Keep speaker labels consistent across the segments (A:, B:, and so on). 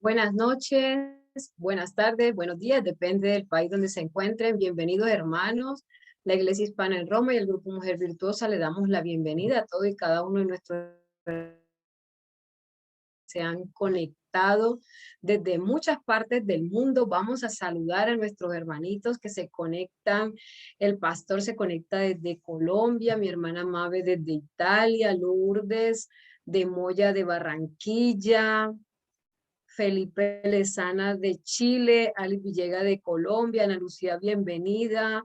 A: Buenas noches, buenas tardes, buenos días, depende del país donde se encuentren. Bienvenidos, hermanos. La Iglesia Hispana en Roma y el Grupo Mujer Virtuosa le damos la bienvenida a todos y cada uno de nuestros se han conectado desde muchas partes del mundo. Vamos a saludar a nuestros hermanitos que se conectan. El pastor se conecta desde Colombia, mi hermana Mabe desde Italia, Lourdes de Moya de Barranquilla, Felipe Lezana de Chile, Ali Villega de Colombia, Ana Lucía, bienvenida,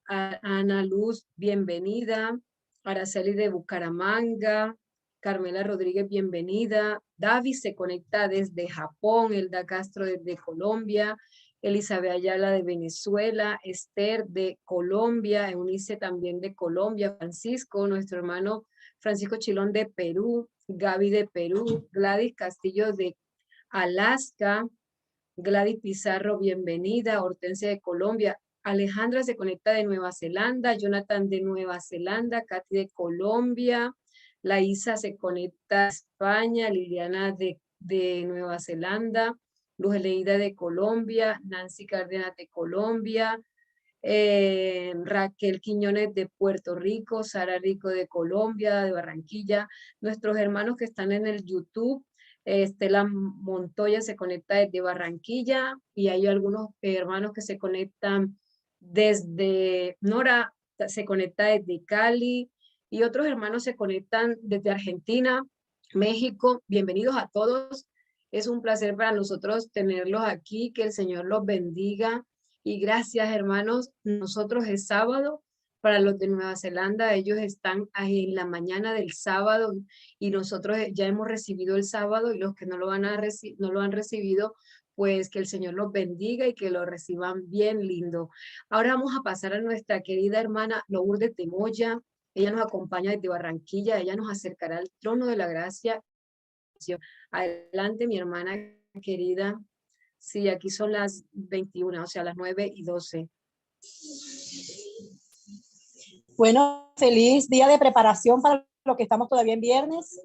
A: Ana Luz, bienvenida, Araceli de Bucaramanga, Carmela Rodríguez, bienvenida, David se conecta desde Japón, Elda Castro desde Colombia, Elizabeth Ayala de Venezuela, Esther de Colombia, Eunice también de Colombia, Francisco, nuestro hermano Francisco Chilón de Perú, Gaby de Perú, Gladys Castillo de Alaska, Gladys Pizarro, bienvenida, Hortensia de Colombia, Alejandra se conecta de Nueva Zelanda, Jonathan de Nueva Zelanda, Katy de Colombia, la Isa se conecta de España, Liliana de Nueva Zelanda, Luz Eleida de Colombia, Nancy Cárdenas de Colombia, Raquel Quiñones de Puerto Rico, Sara Rico de Colombia, de Barranquilla, nuestros hermanos que están en el YouTube, Estela Montoya se conecta desde Barranquilla y hay algunos hermanos que se conectan desde Nora, se conecta desde Cali y otros hermanos se conectan desde Argentina, México. Bienvenidos a todos. Es un placer para nosotros tenerlos aquí, que el Señor los bendiga. Y gracias, hermanos. Nosotros es sábado. Para los de Nueva Zelanda, ellos están ahí en la mañana del sábado y nosotros ya hemos recibido el sábado y los que no lo no lo han recibido, pues que el Señor los bendiga y que lo reciban bien lindo. Ahora vamos a pasar a nuestra querida hermana Lourdes de Moya. Ella nos acompaña desde Barranquilla. Ella nos acercará al trono de la gracia. Adelante, mi hermana querida. Sí, aquí son las 21, o sea, las 9:12.
B: Bueno, feliz día de preparación para los que estamos todavía en viernes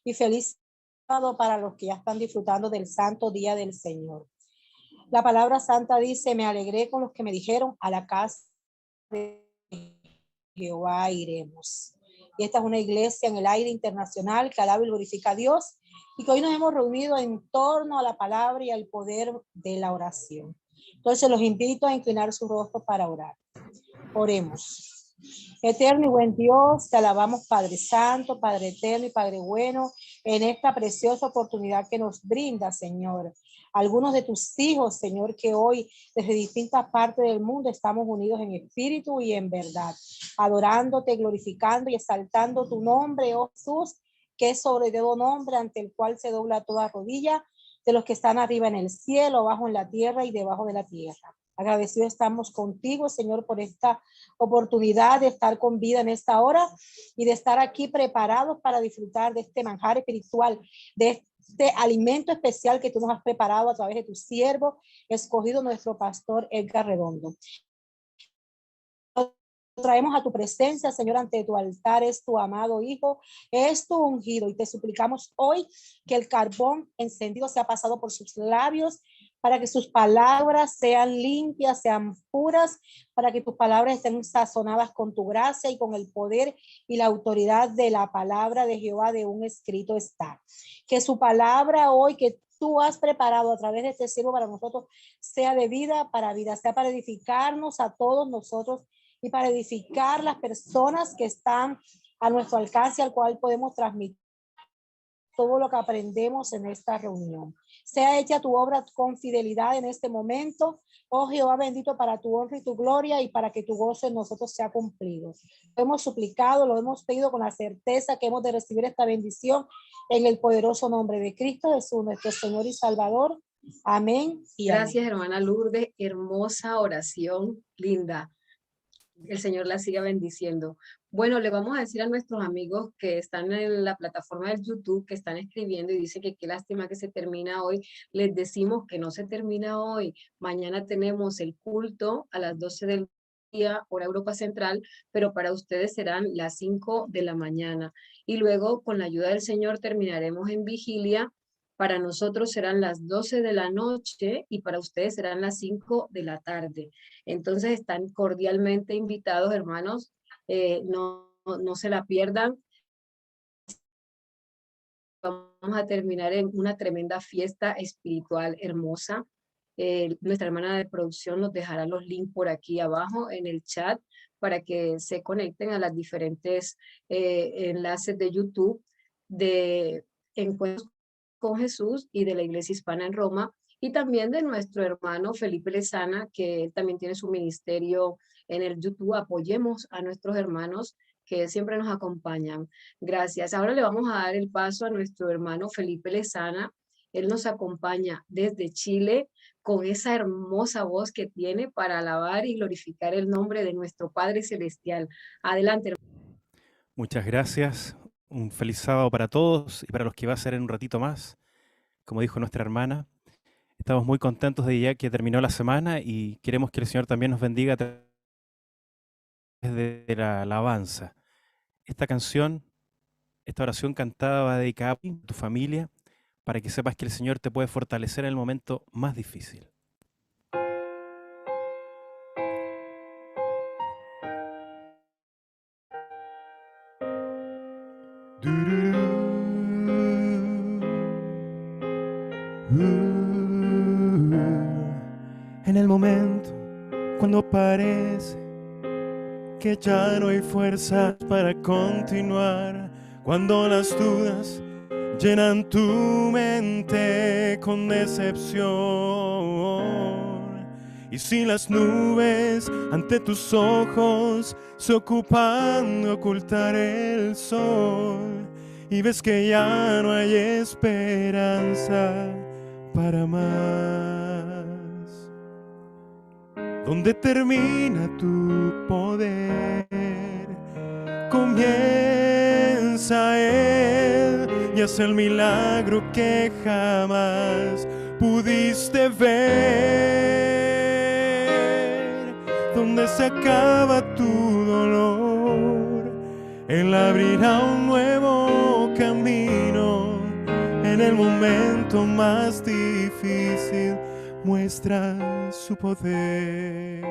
B: y feliz sábado para los que ya están disfrutando del santo día del Señor. La palabra santa dice, me alegré con los que me dijeron, a la casa de Jehová iremos. Y esta es una iglesia en el aire internacional que alaba y glorifica a Dios y que hoy nos hemos reunido en torno a la palabra y al poder de la oración. Entonces los invito a inclinar su rostro para orar. Oremos. Eterno y buen Dios, te alabamos, Padre Santo, Padre Eterno y Padre Bueno, en esta preciosa oportunidad que nos brinda, Señor. Algunos de tus hijos, Señor, que hoy desde distintas partes del mundo estamos unidos en espíritu y en verdad, adorándote, glorificando y exaltando tu nombre, oh Jesús, que es sobre todo nombre ante el cual se dobla toda rodilla de los que están arriba en el cielo, abajo en la tierra y debajo de la tierra. Agradecidos estamos contigo, Señor, por esta oportunidad de estar con vida en esta hora y de estar aquí preparados para disfrutar de este manjar espiritual, de este alimento especial que tú nos has preparado a través de tu siervo, escogido nuestro pastor Edgar Redondo. Traemos a tu presencia, Señor, ante tu altar, es tu amado Hijo, es tu ungido, y te suplicamos hoy que el carbón encendido sea pasado por sus labios, para que sus palabras sean limpias, sean puras, para que tus palabras estén sazonadas con tu gracia y con el poder y la autoridad de la palabra de Jehová, de un escrito está. Que su palabra hoy, que tú has preparado a través de este siervo para nosotros, sea de vida para vida, sea para edificarnos a todos nosotros y para edificar las personas que están a nuestro alcance, al cual podemos transmitir todo lo que aprendemos en esta reunión. Sea hecha tu obra con fidelidad en este momento, oh Jehová bendito, para tu honra y tu gloria y para que tu gozo en nosotros sea cumplido. Lo hemos suplicado, lo hemos pedido con la certeza que hemos de recibir esta bendición en el poderoso nombre de Cristo Jesús, nuestro Señor y Salvador. Amén y amén.
A: Gracias, hermana Lourdes. Hermosa oración, linda. El Señor la siga bendiciendo. Bueno, le vamos a decir a nuestros amigos que están en la plataforma del YouTube, que están escribiendo y dicen que qué lástima que se termina hoy. Les decimos que no se termina hoy. Mañana tenemos el culto a las 12 del día, hora Europa Central, pero para ustedes serán las 5 de la mañana. Y luego, con la ayuda del Señor, terminaremos en vigilia Para nosotros serán las 12 de la noche y para ustedes serán las 5 de la tarde. Entonces están cordialmente invitados, hermanos. No se la pierdan. Vamos a terminar en una tremenda fiesta espiritual hermosa. Nuestra hermana de producción nos dejará los links por aquí abajo en el chat para que se conecten a las diferentes enlaces de YouTube de Encuentros con Jesús y de la Iglesia Hispana en Roma, y también de nuestro hermano Felipe Lezana, que él también tiene su ministerio en el YouTube. Apoyemos a nuestros hermanos que siempre nos acompañan. Gracias. Ahora le vamos a dar el paso a nuestro hermano Felipe Lezana. Él nos acompaña desde Chile con esa hermosa voz que tiene para alabar y glorificar el nombre de nuestro Padre Celestial. Adelante.
C: Muchas gracias. Un feliz sábado para todos y para los que va a ser en un ratito más. Como dijo nuestra hermana, estamos muy contentos de ya que terminó la semana y queremos que el Señor también nos bendiga a través de la alabanza. Esta canción, esta oración cantada va dedicada a tu familia para que sepas que el Señor te puede fortalecer en el momento más difícil. En el momento cuando parece que ya no hay fuerzas para continuar, cuando las dudas llenan tu mente con decepción, y si las nubes ante tus ojos se ocupan de ocultar el sol, y ves que ya no hay esperanza para más. ¿Dónde termina tu poder? Comienza Él y hace el milagro que jamás pudiste ver. ¿Dónde se acaba tu dolor? Él abrirá un nuevo camino. En el momento más difícil muestra su poder.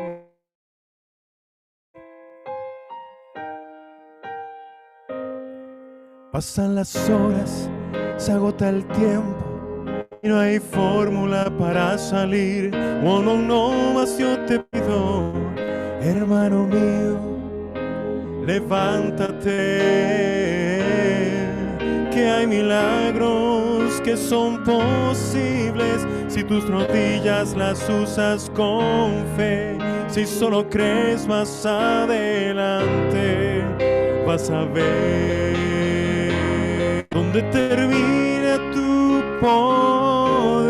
C: Pasan las horas, se agota el tiempo y no hay fórmula para salir. Oh, no, no, mas yo te pido, hermano mío, levántate, que hay milagros que son posibles si tus rodillas las usas con fe. Si solo crees, más adelante vas a ver dónde termina tu poder.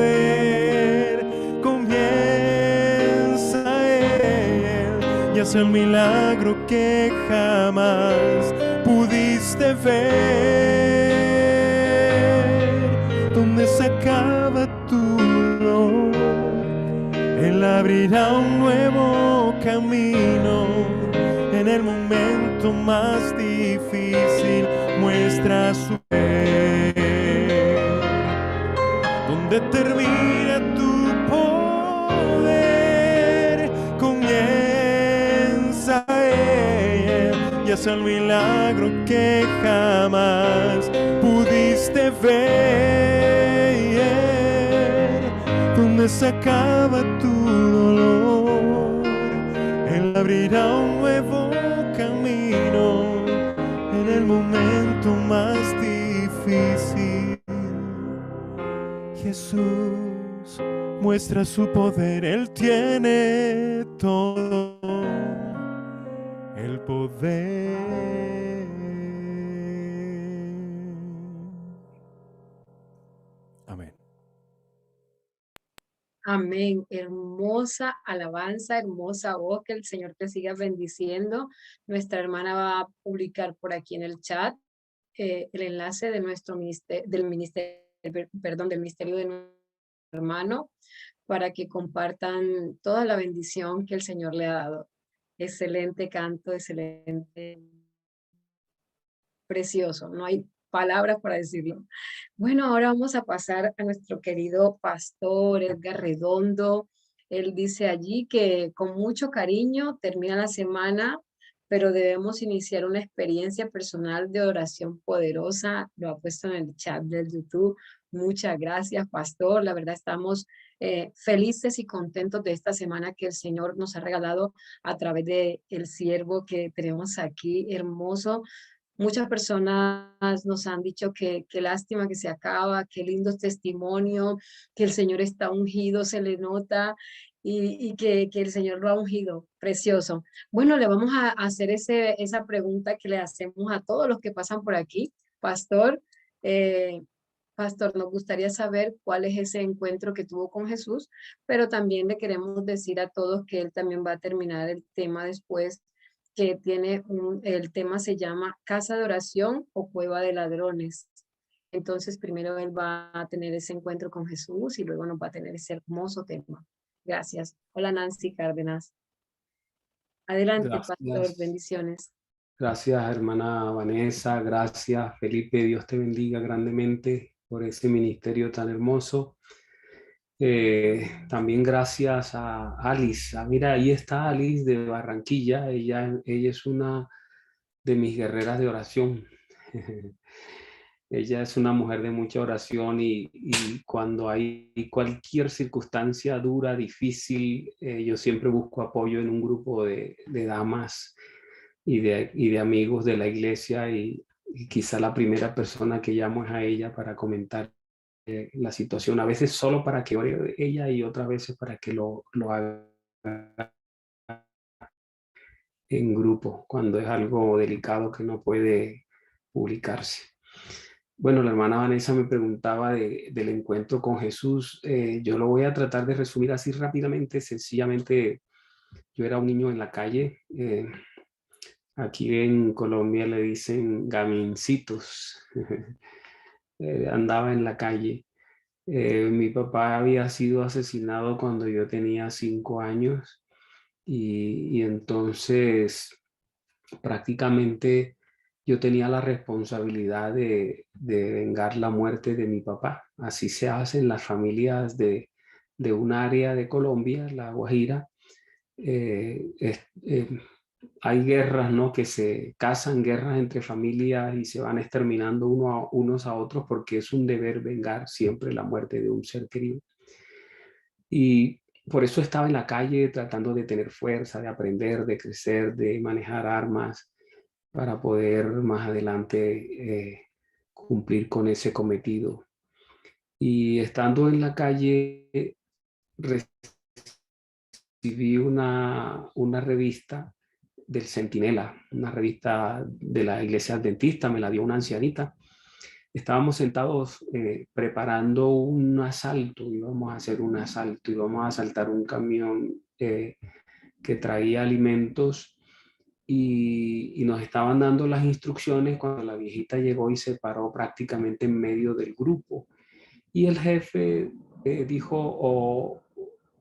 C: Comienza Él y hace el milagro que jamás pudiste ver. Donde se acaba tu dolor, Él abrirá un nuevo camino. En el momento más difícil muestra su poder. Donde termina tu poder, comienza Él y hace el milagro que jamás pudiste ver. Donde se acaba tu dolor, Él abrirá un nuevo camino. En el momento más difícil, Jesús muestra su poder. Él tiene todo el poder. Amén.
A: Amén. Hermosa alabanza, hermosa voz, que el Señor te siga bendiciendo. Nuestra hermana va a publicar por aquí en el chat el enlace de nuestro ministerio, del ministerio de nuestro hermano, para que compartan toda la bendición que el Señor le ha dado. Excelente canto, excelente, precioso. No hay palabras para decirlo. Bueno, ahora vamos a pasar a nuestro querido pastor Edgar Redondo. Él dice allí que con mucho cariño termina la semana, pero debemos iniciar una experiencia personal de oración poderosa. Lo ha puesto en el chat del YouTube. Muchas gracias, pastor. La verdad estamos felices y contentos de esta semana que el Señor nos ha regalado a través de el siervo que tenemos aquí, hermoso. Muchas personas nos han dicho que qué lástima que se acaba, qué lindo testimonio, que el Señor está ungido, se le nota y que el Señor lo ha ungido. Precioso. Bueno, le vamos a hacer esa pregunta que le hacemos a todos los que pasan por aquí. Pastor, eh, Pastor, nos gustaría saber cuál es ese encuentro que tuvo con Jesús, pero también le queremos decir a todos que él también va a terminar el tema después que tiene el tema se llama Casa de Oración o Cueva de Ladrones. Entonces, primero él va a tener ese encuentro con Jesús y luego nos va a tener ese hermoso tema. Gracias. Hola Nancy Cárdenas. Adelante, pastor.
D: Gracias,
A: Bendiciones.
D: gracias hermana Vanessa, gracias Felipe, Dios te bendiga grandemente por ese ministerio tan hermoso. También gracias a Alice. Mira, ahí está Alice de Barranquilla, ella es una de mis guerreras de oración. Ella es una mujer de mucha oración y cuando hay cualquier circunstancia dura, difícil, yo siempre busco apoyo en un grupo de damas y de amigos de la iglesia y quizá la primera persona que llamo es a ella para comentar la situación, a veces solo para que ore ella y otras veces para que lo haga en grupo, cuando es algo delicado que no puede publicarse. Bueno, la hermana Vanessa me preguntaba del encuentro con Jesús. Yo lo voy a tratar de resumir así rápidamente. Sencillamente, yo era un niño en la calle. Aquí en Colombia le dicen gamincitos. Andaba en la calle. Mi papá había sido asesinado cuando yo tenía 5 años y entonces prácticamente yo tenía la responsabilidad de vengar la muerte de mi papá. Así se hace en las familias de un área de Colombia, La Guajira. Eh, es- eh, Hay guerras, ¿no? Que se casan, guerras entre familias y se van exterminando unos a otros porque es un deber vengar siempre la muerte de un ser querido. Y por eso estaba en la calle tratando de tener fuerza, de aprender, de crecer, de manejar armas para poder más adelante cumplir con ese cometido. Y estando en la calle, recibí una revista del Centinela, una revista de la iglesia adventista, me la dio una ancianita. Estábamos sentados preparando un asalto, íbamos a hacer un asalto, íbamos a asaltar un camión que traía alimentos y nos estaban dando las instrucciones cuando la viejita llegó y se paró prácticamente en medio del grupo. Y el jefe dijo,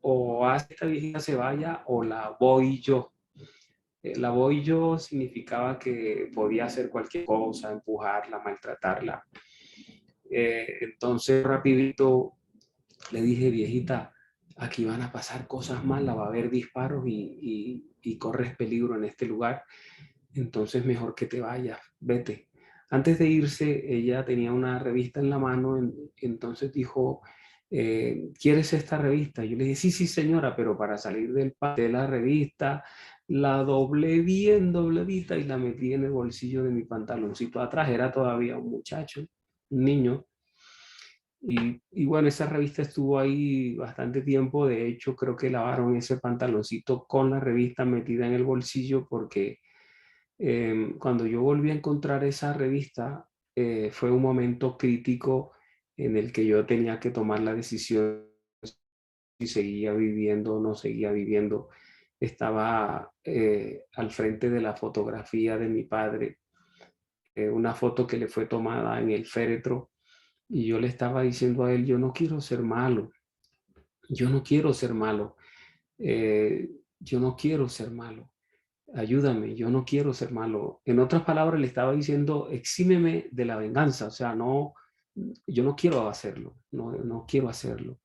D: o hace que esta viejita se vaya o la voy yo. La voy yo significaba que podía hacer cualquier cosa, empujarla, maltratarla. Entonces rapidito le dije, viejita, aquí van a pasar cosas malas, va a haber disparos y corres peligro en este lugar, entonces mejor que te vayas, vete. Antes de irse, ella tenía una revista en la mano, entonces dijo, ¿quieres esta revista? Yo le dije, sí, sí, señora, pero para salir de la revista, la doblé bien dobladita y la metí en el bolsillo de mi pantaloncito atrás. Era todavía un muchacho, un niño. Y bueno, esa revista estuvo ahí bastante tiempo. De hecho, creo que lavaron ese pantaloncito con la revista metida en el bolsillo porque cuando yo volví a encontrar esa revista, fue un momento crítico en el que yo tenía que tomar la decisión si seguía viviendo o no seguía viviendo. Estaba al frente de la fotografía de mi padre, una foto que le fue tomada en el féretro, y yo le estaba diciendo a él, yo no quiero ser malo, yo no quiero ser malo, yo no quiero ser malo. ayúdame, yo no quiero ser malo. En otras palabras, le estaba diciendo, exímeme de la venganza, o sea, no, yo no quiero hacerlo, no quiero hacerlo.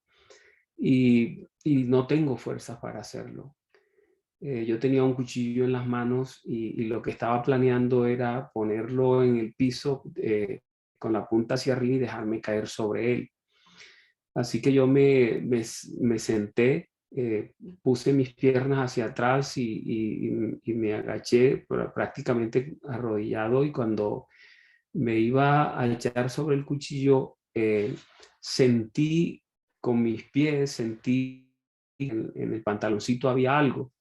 D: Y no tengo fuerzas para hacerlo. Yo tenía un cuchillo en las manos y lo que estaba planeando era ponerlo en el piso con la punta hacia arriba y dejarme caer sobre él. Así que yo me senté, puse mis piernas hacia atrás y me agaché prácticamente arrodillado, y cuando me iba a echar sobre el cuchillo, sentí con mis pies, sentí en el pantaloncito había algo.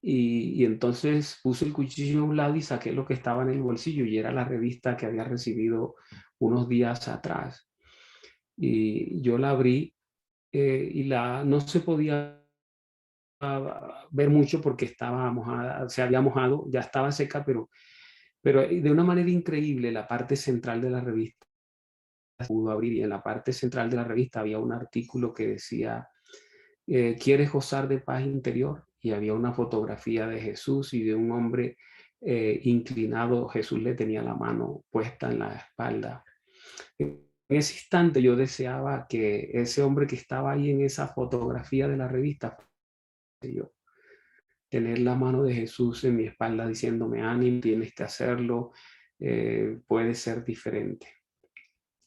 D: Y entonces puse el cuchillo a un lado y saqué lo que estaba en el bolsillo, y era la revista que había recibido unos días atrás. Y yo la abrí y no se podía ver mucho porque estaba mojada, se había mojado, ya estaba seca, pero de una manera increíble la parte central de la revista pudo abrir, y en la parte central de la revista había un artículo que decía, ¿quieres gozar de paz interior? Y había una fotografía de Jesús y de un hombre inclinado. Jesús le tenía la mano puesta en la espalda. En ese instante yo deseaba que ese hombre que estaba ahí en esa fotografía de la revista, yo, tener la mano de Jesús en mi espalda diciéndome, ánimo, tienes que hacerlo, puede ser diferente.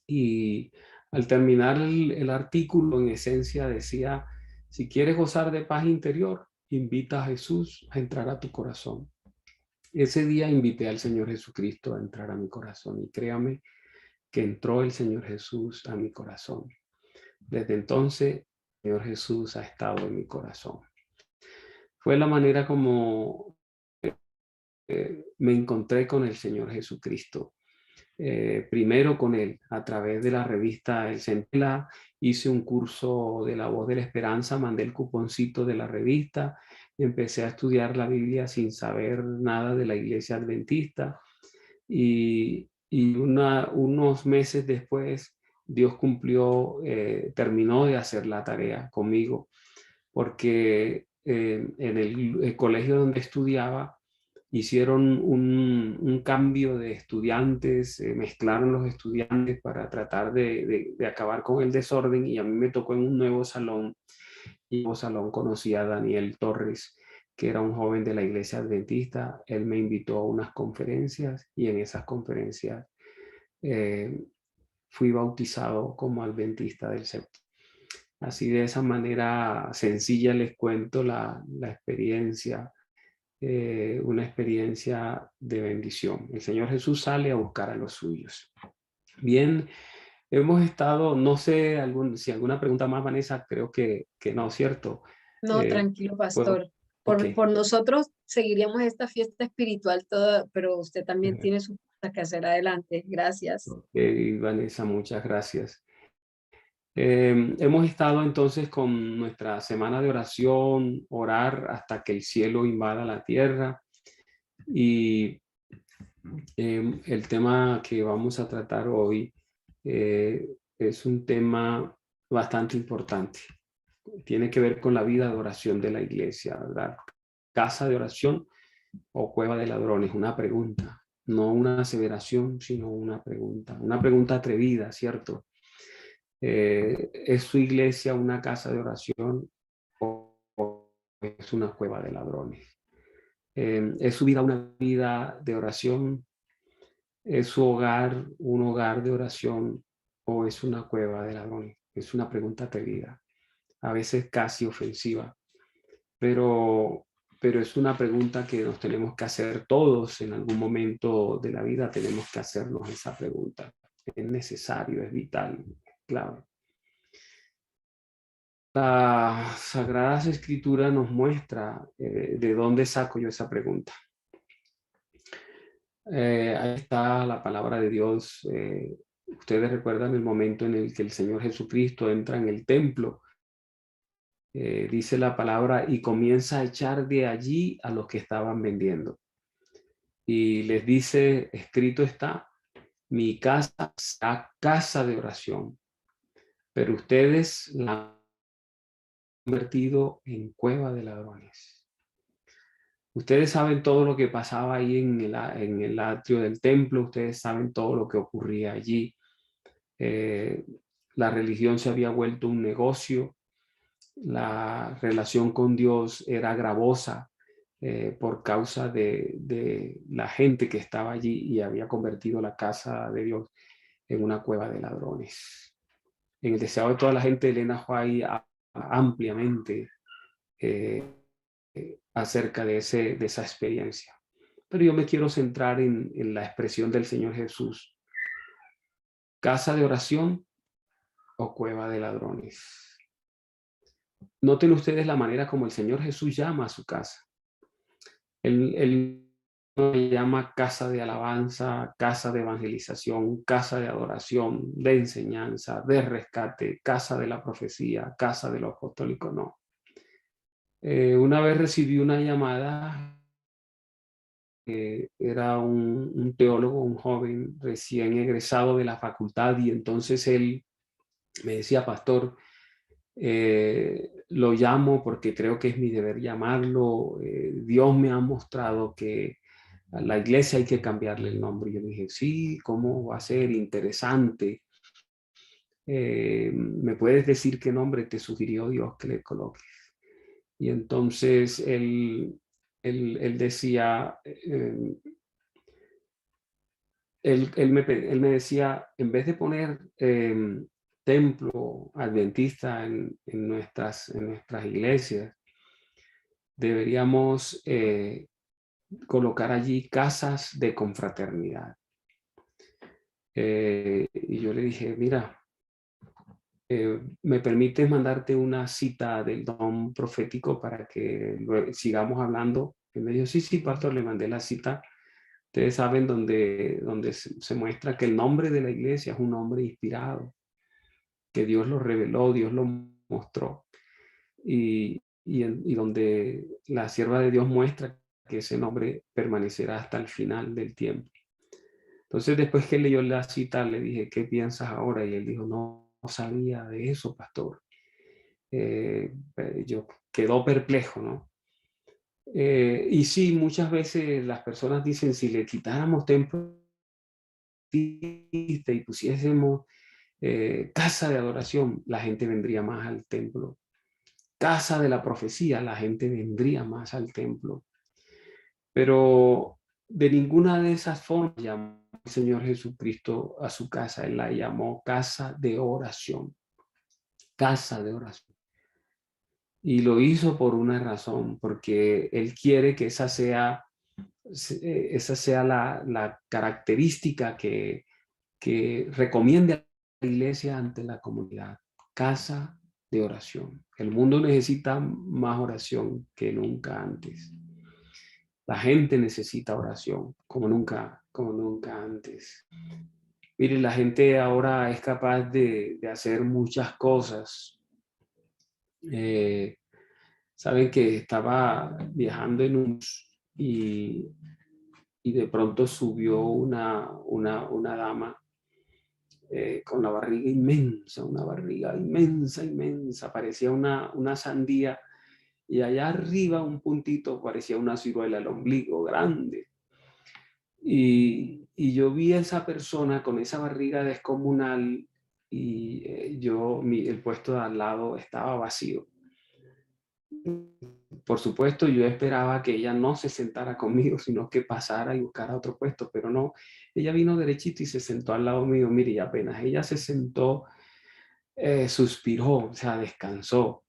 D: Y al terminar el artículo, en esencia decía, si quieres gozar de paz interior, invita a Jesús a entrar a tu corazón. Ese día invité al Señor Jesucristo a entrar a mi corazón, y créame que entró el Señor Jesús a mi corazón. Desde entonces, el Señor Jesús ha estado en mi corazón. Fue la manera como me encontré con el Señor Jesucristo. Primero con él, a través de la revista El Centela, hice un curso de la Voz de la Esperanza, mandé el cuponcito de la revista, empecé a estudiar la Biblia sin saber nada de la Iglesia Adventista, y unos meses después Dios terminó de hacer la tarea conmigo, porque en el colegio donde estudiaba hicieron un cambio de estudiantes, mezclaron los estudiantes para tratar de acabar con el desorden, y a mí me tocó en un nuevo salón, y en el nuevo salón conocí a Daniel Torres, que era un joven de la Iglesia Adventista. Él me invitó a unas conferencias, y en esas conferencias eh, fui bautizado como adventista del séptimo. Así, de esa manera sencilla les cuento la experiencia, una experiencia de bendición. El Señor Jesús sale a buscar a los suyos. Bien, hemos estado, no sé si alguna pregunta más, Vanessa, creo que no, ¿cierto?
A: No, tranquilo,
D: ¿Puedo?
A: pastor.
D: Ok.
A: Por nosotros seguiríamos esta fiesta espiritual toda, pero usted también tiene su cosa que hacer adelante. Gracias.
D: Ok, Vanessa, muchas gracias. Hemos estado entonces con nuestra semana de oración, orar hasta que el cielo invada la tierra, y el tema que vamos a tratar hoy es un tema bastante importante. Tiene que ver con la vida de oración de la iglesia, ¿verdad? Casa de oración o cueva de ladrones, una pregunta, no una aseveración, sino una pregunta atrevida, ¿cierto? ¿Es su iglesia una casa de oración o es una cueva de ladrones? ¿Es su vida una vida de oración? ¿Es su hogar un hogar de oración o es una cueva de ladrones? Es una pregunta atrevida, a veces casi ofensiva, pero, pero es una pregunta que nos tenemos que hacer todos en algún momento de la vida. Tenemos que hacernos esa pregunta. Es necesario, es vital, clave. Las Sagradas Escrituras nos muestra de dónde saco yo esa pregunta. Ahí está la palabra de Dios. Ustedes recuerdan el momento en el que el Señor Jesucristo entra en el templo. Dice la palabra, y comienza a echar de allí a los que estaban vendiendo. Y les dice, escrito está, mi casa será casa de oración, pero ustedes la han convertido en cueva de ladrones. Ustedes saben todo lo que pasaba ahí en el atrio del templo, ustedes saben todo lo que ocurría allí. La religión se había vuelto un negocio, la relación con Dios era gravosa por causa de la gente que estaba allí y había convertido la casa de Dios en una cueva de ladrones. En el deseo de toda la gente, Elena White ampliamente acerca de esa experiencia. Pero yo me quiero centrar en la expresión del Señor Jesús. ¿Casa de oración o cueva de ladrones? Noten ustedes la manera como el Señor Jesús llama a su casa. Él llama casa de alabanza, casa de evangelización, casa de adoración, de enseñanza, de rescate, casa de la profecía, casa de lo apostólico, no. Una vez recibí una llamada, era un teólogo, un joven recién egresado de la facultad, y entonces él me decía: pastor, lo llamo porque creo que es mi deber llamarlo. Dios me ha mostrado que a la iglesia hay que cambiarle el nombre. Yo le dije: sí, ¿cómo va a ser? Interesante. ¿Me puedes decir qué nombre te sugirió Dios que le coloques? Y entonces él decía, él me decía, en vez de poner templo adventista en nuestras iglesias, deberíamos colocar allí casas de confraternidad. Y yo le dije: mira, ¿me permites mandarte una cita del don profético para que sigamos hablando? Y me dijo: sí, sí, pastor. Le mandé la cita. Ustedes saben donde se muestra que el nombre de la iglesia es un nombre inspirado, que Dios lo reveló, Dios lo mostró, y donde la sierva de Dios muestra que ese nombre permanecerá hasta el final del tiempo. Entonces, después que leyó la cita, le dije: ¿qué piensas ahora? Y él dijo: no sabía de eso, pastor. Yo quedó perplejo, ¿no? Y sí, muchas veces las personas dicen: si le quitáramos templo y pusiésemos casa de adoración, la gente vendría más al templo. Casa de la profecía, la gente vendría más al templo. Pero de ninguna de esas formas llamó el Señor Jesucristo a su casa. Él la llamó casa de oración. Casa de oración. Y lo hizo por una razón, porque Él quiere que esa sea la característica que recomiende a la iglesia ante la comunidad. Casa de oración. El mundo necesita más oración que nunca antes. La gente necesita oración como nunca antes. Mire, la gente ahora es capaz de hacer muchas cosas. Saben que estaba viajando en y de pronto subió una dama con la barriga inmensa, una barriga inmensa, inmensa, parecía una sandía, y allá arriba un puntito parecía una ciruela, el ombligo grande. Y yo vi a esa persona con esa barriga descomunal, y el puesto de al lado estaba vacío. Por supuesto, yo esperaba que ella no se sentara conmigo, sino que pasara y buscara otro puesto, pero no. Ella vino derechito y se sentó al lado mío. Mire, y apenas ella se sentó, suspiró, o sea, descansó.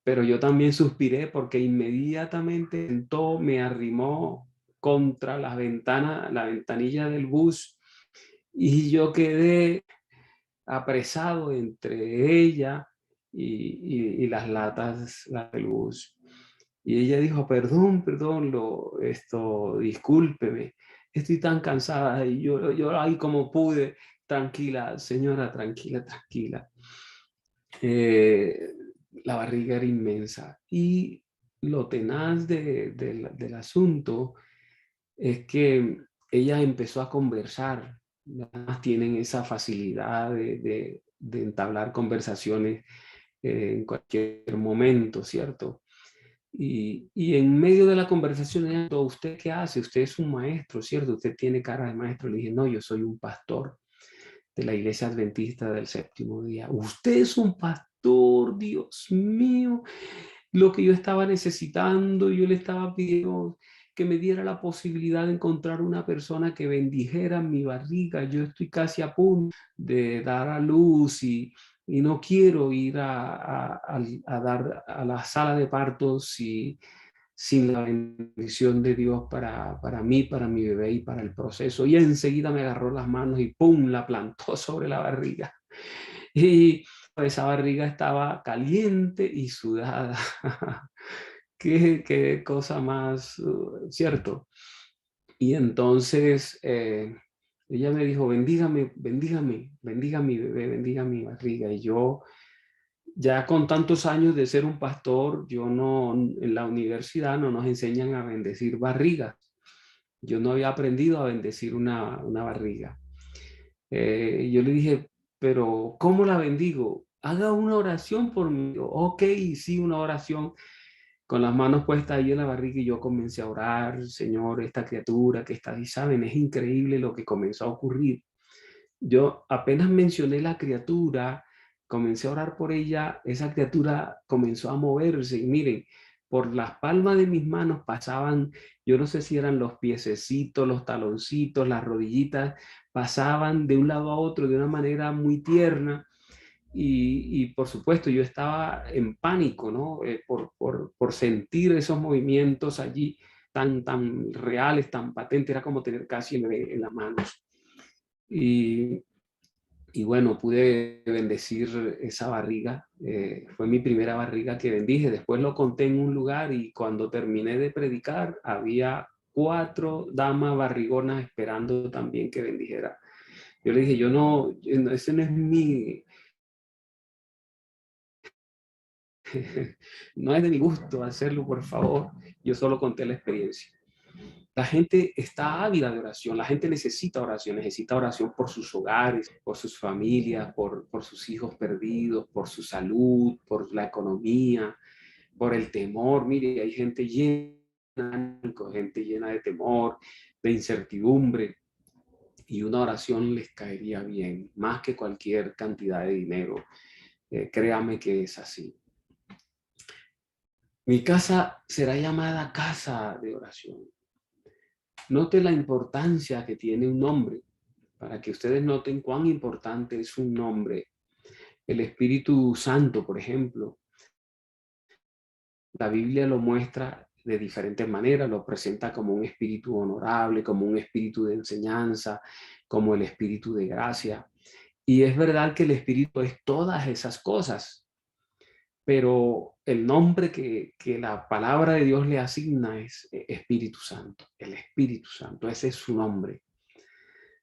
D: Pero yo también suspiré, porque inmediatamente sentó, me arrimó contra la ventanilla del bus, y yo quedé apresado entre ella y las latas del bus. Y ella dijo: perdón, discúlpeme, estoy tan cansada. Y yo ahí como pude: tranquila, señora, tranquila, tranquila. La barriga era inmensa. Y lo tenaz del asunto es que ella empezó a conversar. Además, tienen esa facilidad de entablar conversaciones en cualquier momento, ¿cierto? Y en medio de la conversación, ella preguntó, ¿usted qué hace? Usted es un maestro, ¿cierto? Usted tiene cara de maestro. Le dije, no, yo soy un pastor de la Iglesia Adventista del Séptimo Día. Usted es un pastor, Dios mío. Lo que yo estaba necesitando, yo le estaba pidiendo que me diera la posibilidad de encontrar una persona que bendijera mi barriga. Yo estoy casi a punto de dar a luz y no quiero ir a dar a la sala de partos sin la bendición de Dios para mí, para mi bebé y para el proceso. Y enseguida me agarró las manos y ¡pum!, la plantó sobre la barriga. Y esa barriga estaba caliente y sudada. Qué cosa más, ¿cierto? Y entonces ella me dijo, bendígame, bendígame, bendiga mi bebé, bendiga mi barriga. Y yo, ya con tantos años de ser un pastor, yo no, en la universidad no nos enseñan a bendecir barrigas. Yo no había aprendido a bendecir una barriga. Yo le dije, pero ¿cómo la bendigo? Haga una oración por mí. Ok, sí, una oración con las manos puestas ahí en la barriga y yo comencé a orar, Señor, esta criatura que está ahí, saben, es increíble lo que comenzó a ocurrir. Yo apenas mencioné la criatura, comencé a orar por ella, esa criatura comenzó a moverse y miren, por las palmas de mis manos pasaban, yo no sé si eran los piececitos, los taloncitos, las rodillitas, pasaban de un lado a otro de una manera muy tierna y por supuesto yo estaba en pánico, ¿no? Por sentir esos movimientos allí tan reales, tan patentes, era como tener casi el bebé en las manos. Y, y bueno, pude bendecir esa barriga. Fue mi primera barriga que bendije. Después lo conté en un lugar y cuando terminé de predicar, había 4 damas barrigonas esperando también que bendijera. Yo le dije, yo no, ese no es no es de mi gusto hacerlo, por favor. Yo solo conté la experiencia. La gente está ávida de oración, la gente necesita oración por sus hogares, por sus familias, por sus hijos perdidos, por su salud, por la economía, por el temor. Mire, hay gente llena de temor, de incertidumbre, y una oración les caería bien, más que cualquier cantidad de dinero. Créame que es así. Mi casa será llamada casa de oración. Note la importancia que tiene un nombre, para que ustedes noten cuán importante es un nombre. El Espíritu Santo, por ejemplo, la Biblia lo muestra de diferentes maneras, lo presenta como un espíritu honorable, como un espíritu de enseñanza, como el espíritu de gracia. Y es verdad que el espíritu es todas esas cosas, pero el nombre que la palabra de Dios le asigna es Espíritu Santo, el Espíritu Santo, ese es su nombre.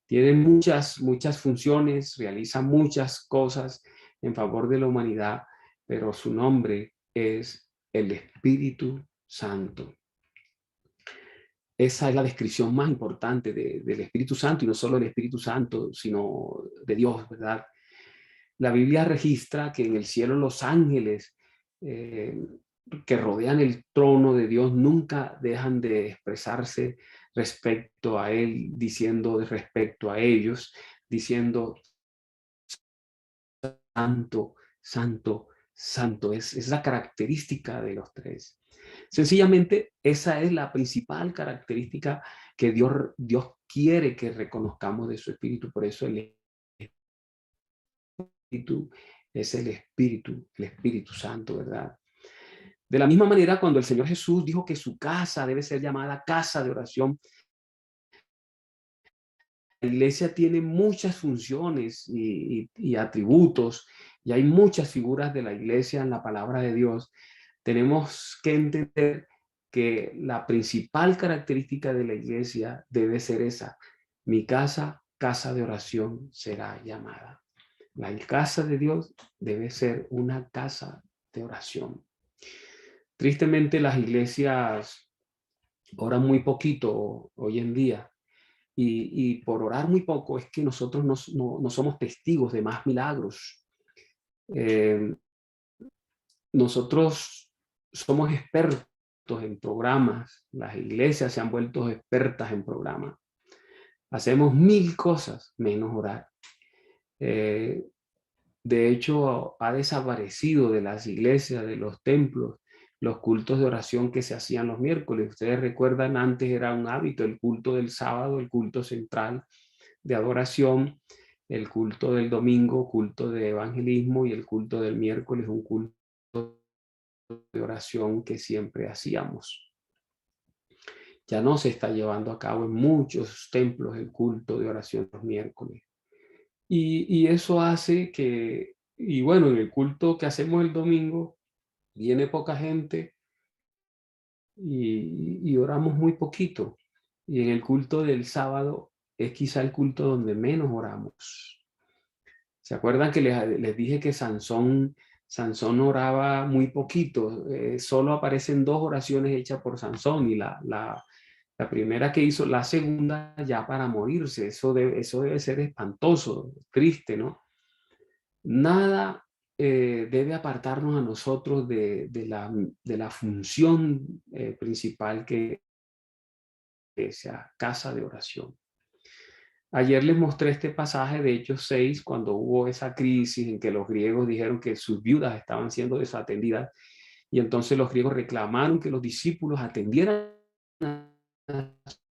D: Tiene muchas funciones, realiza muchas cosas en favor de la humanidad, pero su nombre es el Espíritu Santo. Esa es la descripción más importante del Espíritu Santo, y no solo del Espíritu Santo, sino de Dios, ¿verdad? La Biblia registra que en el cielo los ángeles que rodean el trono de Dios nunca dejan de expresarse respecto a Él, diciendo respecto a ellos, diciendo santo, santo, santo. Es la característica de los tres. Sencillamente, esa es la principal característica que Dios quiere que reconozcamos de su Espíritu. Por eso el Espíritu es el Espíritu Santo, ¿verdad? De la misma manera, cuando el Señor Jesús dijo que su casa debe ser llamada casa de oración, la iglesia tiene muchas funciones y atributos, y hay muchas figuras de la iglesia en la palabra de Dios. Tenemos que entender que la principal característica de la iglesia debe ser esa: mi casa, casa de oración será llamada. La casa de Dios debe ser una casa de oración. Tristemente, las iglesias oran muy poquito hoy en día, y por orar muy poco es que nosotros no somos testigos de más milagros. Nosotros somos expertos en programas. Las iglesias se han vuelto expertas en programas. Hacemos 1000 cosas menos orar. De hecho, ha desaparecido de las iglesias, de los templos, los cultos de oración que se hacían los miércoles. Ustedes recuerdan, antes era un hábito el culto del sábado, el culto central de adoración, el culto del domingo, culto de evangelismo, y el culto del miércoles, un culto de oración que siempre hacíamos. Ya no se está llevando a cabo en muchos templos el culto de oración los miércoles. Y eso hace que, y bueno, en el culto que hacemos el domingo, viene poca gente y oramos muy poquito. Y en el culto del sábado es quizá el culto donde menos oramos. ¿Se acuerdan que les dije que Sansón oraba muy poquito? Solo aparecen 2 oraciones hechas por Sansón, y la primera que hizo, la segunda ya para morirse. Eso debe ser espantoso, triste, ¿no? Nada debe apartarnos a nosotros de la función principal que sea casa de oración. Ayer les mostré este pasaje de Hechos 6, cuando hubo esa crisis en que los griegos dijeron que sus viudas estaban siendo desatendidas, y entonces los griegos reclamaron que los discípulos atendieran a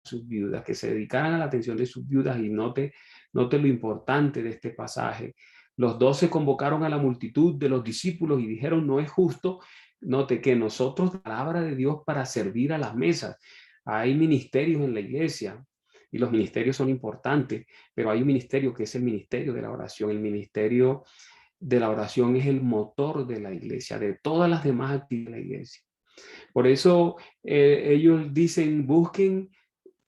D: sus viudas, que se dedicaran a la atención de sus viudas. Y note lo importante de este pasaje. Los 12 convocaron a la multitud de los discípulos y dijeron: no es justo, note, que nosotros, la palabra de Dios para servir a las mesas. Hay ministerios en la iglesia, y los ministerios son importantes, pero hay un ministerio que es el ministerio de la oración. El ministerio de la oración es el motor de la iglesia, de todas las demás actividades de la iglesia. Por eso ellos dicen: busquen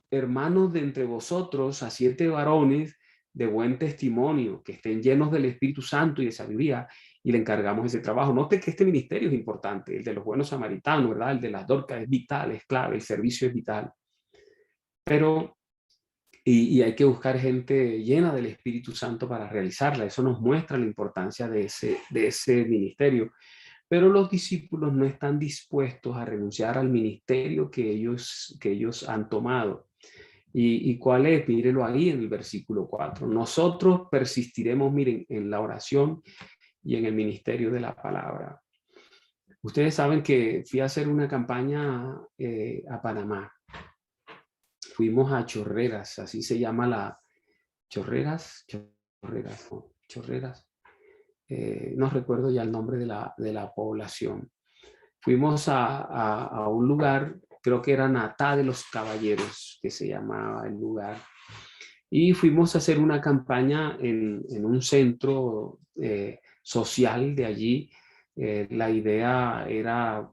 D: hermanos de entre vosotros a 7 varones de buen testimonio, que estén llenos del Espíritu Santo y de sabiduría, y le encargamos ese trabajo. Note que este ministerio es importante, el de los buenos samaritanos, ¿verdad? El de las Dorcas es vital, es clave, el servicio es vital. Pero y hay que buscar gente llena del Espíritu Santo para realizarla. Eso nos muestra la importancia de ese ministerio. Pero los discípulos no están dispuestos a renunciar al ministerio que ellos han tomado. ¿Y cuál es? Mírelo ahí en el versículo 4. Nosotros persistiremos, miren, en la oración y en el ministerio de la palabra. Ustedes saben que fui a hacer una campaña a Panamá. Fuimos a Chorreras, así se llama la... Chorreras, no recuerdo ya el nombre de la población. Fuimos a un lugar, creo que era Natá de los Caballeros, que se llamaba el lugar, y fuimos a hacer una campaña en un centro social de allí. La idea era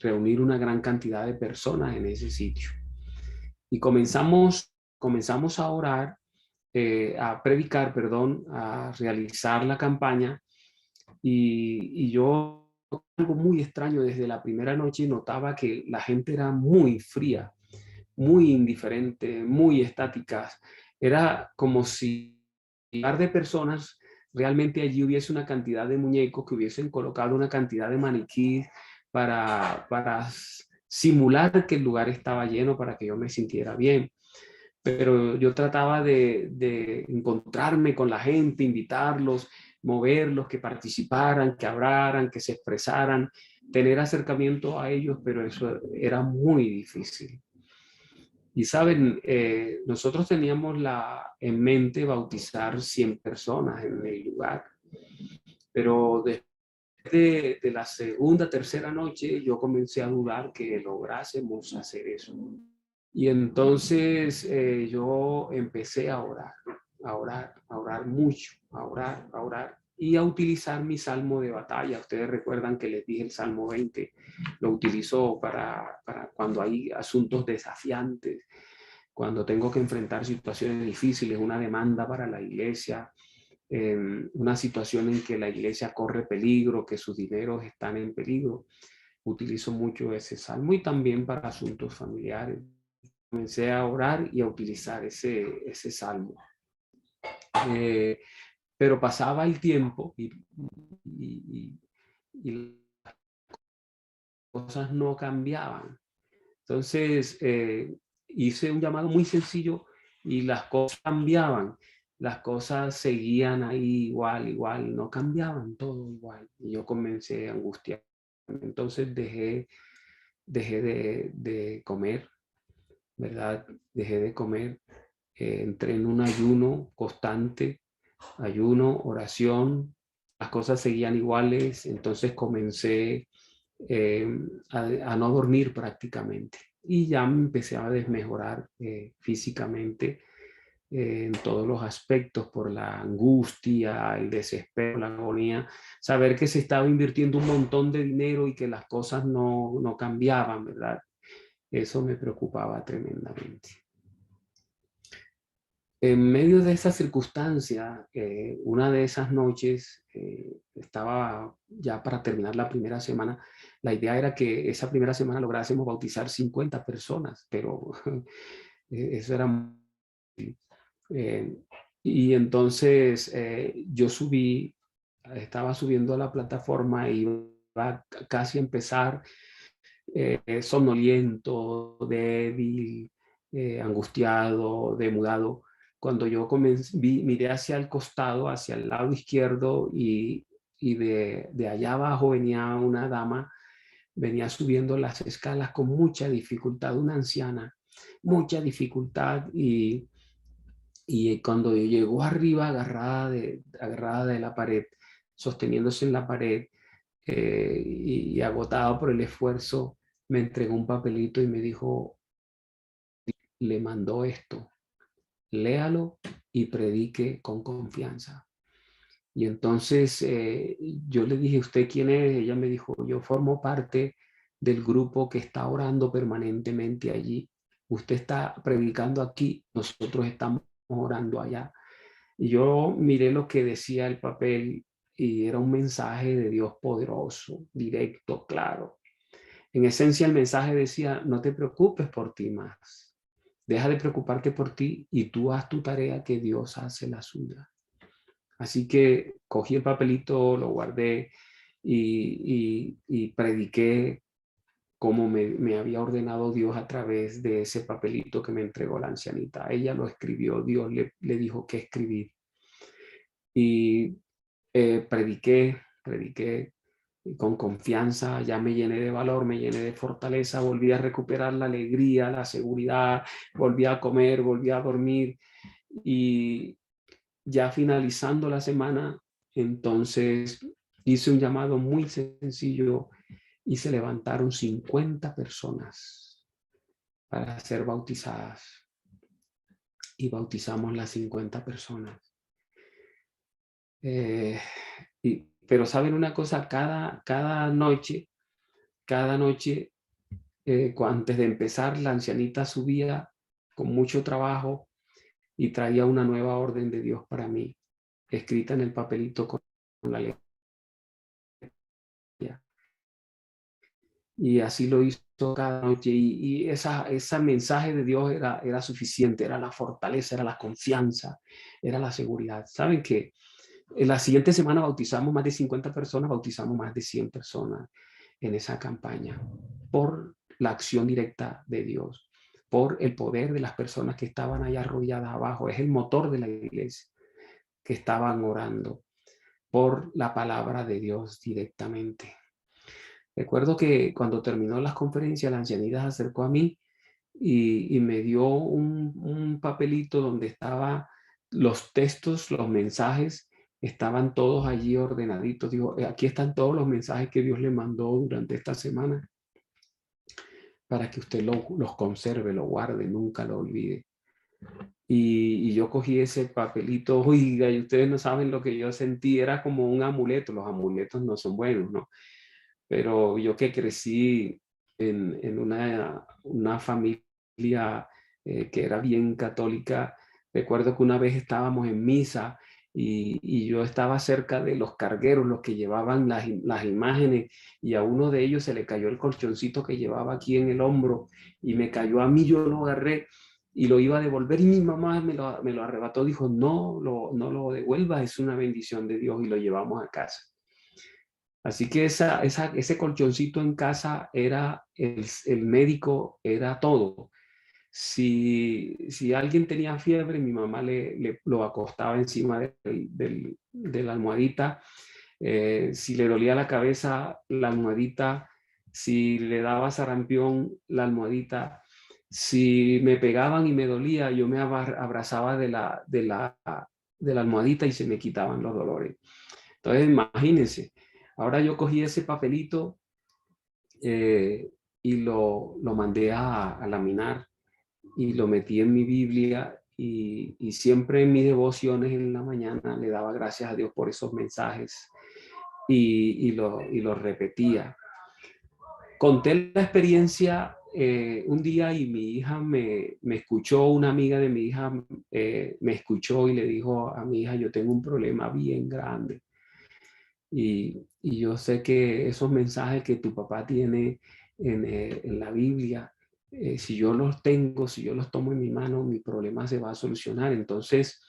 D: reunir una gran cantidad de personas en ese sitio. Y comenzamos a orar, a predicar, perdón, a realizar la campaña. Y yo, algo muy extraño, desde la primera noche notaba que la gente era muy fría, muy indiferente, muy estática. Era como si en lugar de personas, realmente allí hubiese una cantidad de muñecos, que hubiesen colocado una cantidad de maniquíes para simular que el lugar estaba lleno, para que yo me sintiera bien. Pero yo trataba de encontrarme con la gente, invitarlos, moverlos, que participaran, que hablaran, que se expresaran, tener acercamiento a ellos, pero eso era muy difícil. Y saben, nosotros teníamos en mente bautizar 100 personas en el lugar, pero después de la segunda, tercera noche, yo comencé a dudar que lográsemos hacer eso. Y entonces yo empecé a orar mucho, a orar y a utilizar mi salmo de batalla. Ustedes recuerdan que les dije el Salmo 20, lo utilizo para cuando hay asuntos desafiantes, cuando tengo que enfrentar situaciones difíciles, una demanda para la iglesia, una situación en que la iglesia corre peligro, que sus dineros están en peligro. Utilizo mucho ese salmo, y también para asuntos familiares. Comencé a orar y a utilizar ese salmo. Pero pasaba el tiempo y las cosas no cambiaban. Entonces, hice un llamado muy sencillo y las cosas cambiaban. Las cosas seguían ahí igual, no cambiaban, todo igual. Y yo comencé a angustiarme. Entonces dejé de comer, ¿verdad? Dejé de comer. Entré en un ayuno constante, ayuno, oración. Las cosas seguían iguales. Entonces comencé a no dormir prácticamente. Y ya me empecé a desmejorar físicamente en todos los aspectos por la angustia, el desespero, la agonía, saber que se estaba invirtiendo un montón de dinero y que las cosas no cambiaban, ¿verdad? Eso me preocupaba tremendamente. En medio de esa circunstancia, una de esas noches, estaba ya para terminar la primera semana, la idea era que esa primera semana lográsemos bautizar 50 personas, pero eso era y entonces yo estaba subiendo a la plataforma y iba casi a empezar, somnoliento, débil, angustiado, demudado, cuando yo miré hacia el costado, hacia el lado izquierdo y de allá abajo venía una dama, venía subiendo las escalas con mucha dificultad, una anciana, mucha dificultad y cuando llegó arriba agarrada de la pared, sosteniéndose en la pared y agotado por el esfuerzo, me entregó un papelito y me dijo, le mandó esto, léalo y predique con confianza. Y entonces yo le dije, ¿usted quién es? Ella me dijo, yo formo parte del grupo que está orando permanentemente allí. Usted está predicando aquí, nosotros estamos orando allá. Y yo miré lo que decía el papel y era un mensaje de Dios poderoso, directo, claro. En esencia el mensaje decía, no te preocupes por ti más. Deja de preocuparte por ti y tú haz tu tarea que Dios hace la suya. Así que cogí el papelito, lo guardé y prediqué como me había ordenado Dios a través de ese papelito que me entregó la ancianita. Ella lo escribió, Dios le dijo qué escribir. Y prediqué con confianza, ya me llené de valor, me llené de fortaleza, volví a recuperar la alegría, la seguridad, volví a comer, volví a dormir y ya finalizando la semana, entonces hice un llamado muy sencillo y se levantaron 50 personas para ser bautizadas y bautizamos las 50 personas. Pero saben una cosa, cada noche, antes de empezar, la ancianita subía con mucho trabajo y traía una nueva orden de Dios para mí, escrita en el papelito con la letra. Y así lo hizo cada noche. Y ese mensaje de Dios era suficiente, era la fortaleza, era la confianza, era la seguridad. ¿Saben qué? En la siguiente semana bautizamos más de 50 personas, bautizamos más de 100 personas en esa campaña por la acción directa de Dios, por el poder de las personas que estaban allá arrolladas abajo. Es el motor de la iglesia que estaban orando por la palabra de Dios directamente. Recuerdo que cuando terminó las conferencias, la ancianita se acercó a mí y me dio un papelito donde estaban los textos, los mensajes, estaban todos allí ordenaditos. Digo, aquí están todos los mensajes que Dios le mandó durante esta semana para que usted los conserve, lo guarde, nunca lo olvide. Y yo cogí ese papelito, oiga, y ustedes no saben lo que yo sentí, era como un amuleto. Los amuletos no son buenos, ¿no? Pero yo que crecí en una familia que era bien católica, recuerdo que una vez estábamos en misa y yo estaba cerca de los cargueros, los que llevaban las imágenes, y a uno de ellos se le cayó el colchoncito que llevaba aquí en el hombro y me cayó a mí, yo lo agarré y lo iba a devolver y mi mamá me lo arrebató, dijo, no lo devuelvas, es una bendición de Dios, y lo llevamos a casa. Así que ese colchoncito en casa era el médico, era todo. Si alguien tenía fiebre, mi mamá lo acostaba encima de la almohadita. Si le dolía la cabeza, la almohadita. Si le daba sarampión, la almohadita. Si me pegaban y me dolía, yo me abrazaba de la almohadita y se me quitaban los dolores. Entonces, imagínense, ahora yo cogí ese papelito y lo mandé a laminar y lo metí en mi Biblia y siempre en mis devociones en la mañana le daba gracias a Dios por esos mensajes y lo repetía. Conté la experiencia un día y mi hija me escuchó, una amiga de mi hija me escuchó y le dijo a mi hija, yo tengo un problema bien grande. Y yo sé que esos mensajes que tu papá tiene en la Biblia, si yo los tengo, si yo los tomo en mi mano, mi problema se va a solucionar. Entonces,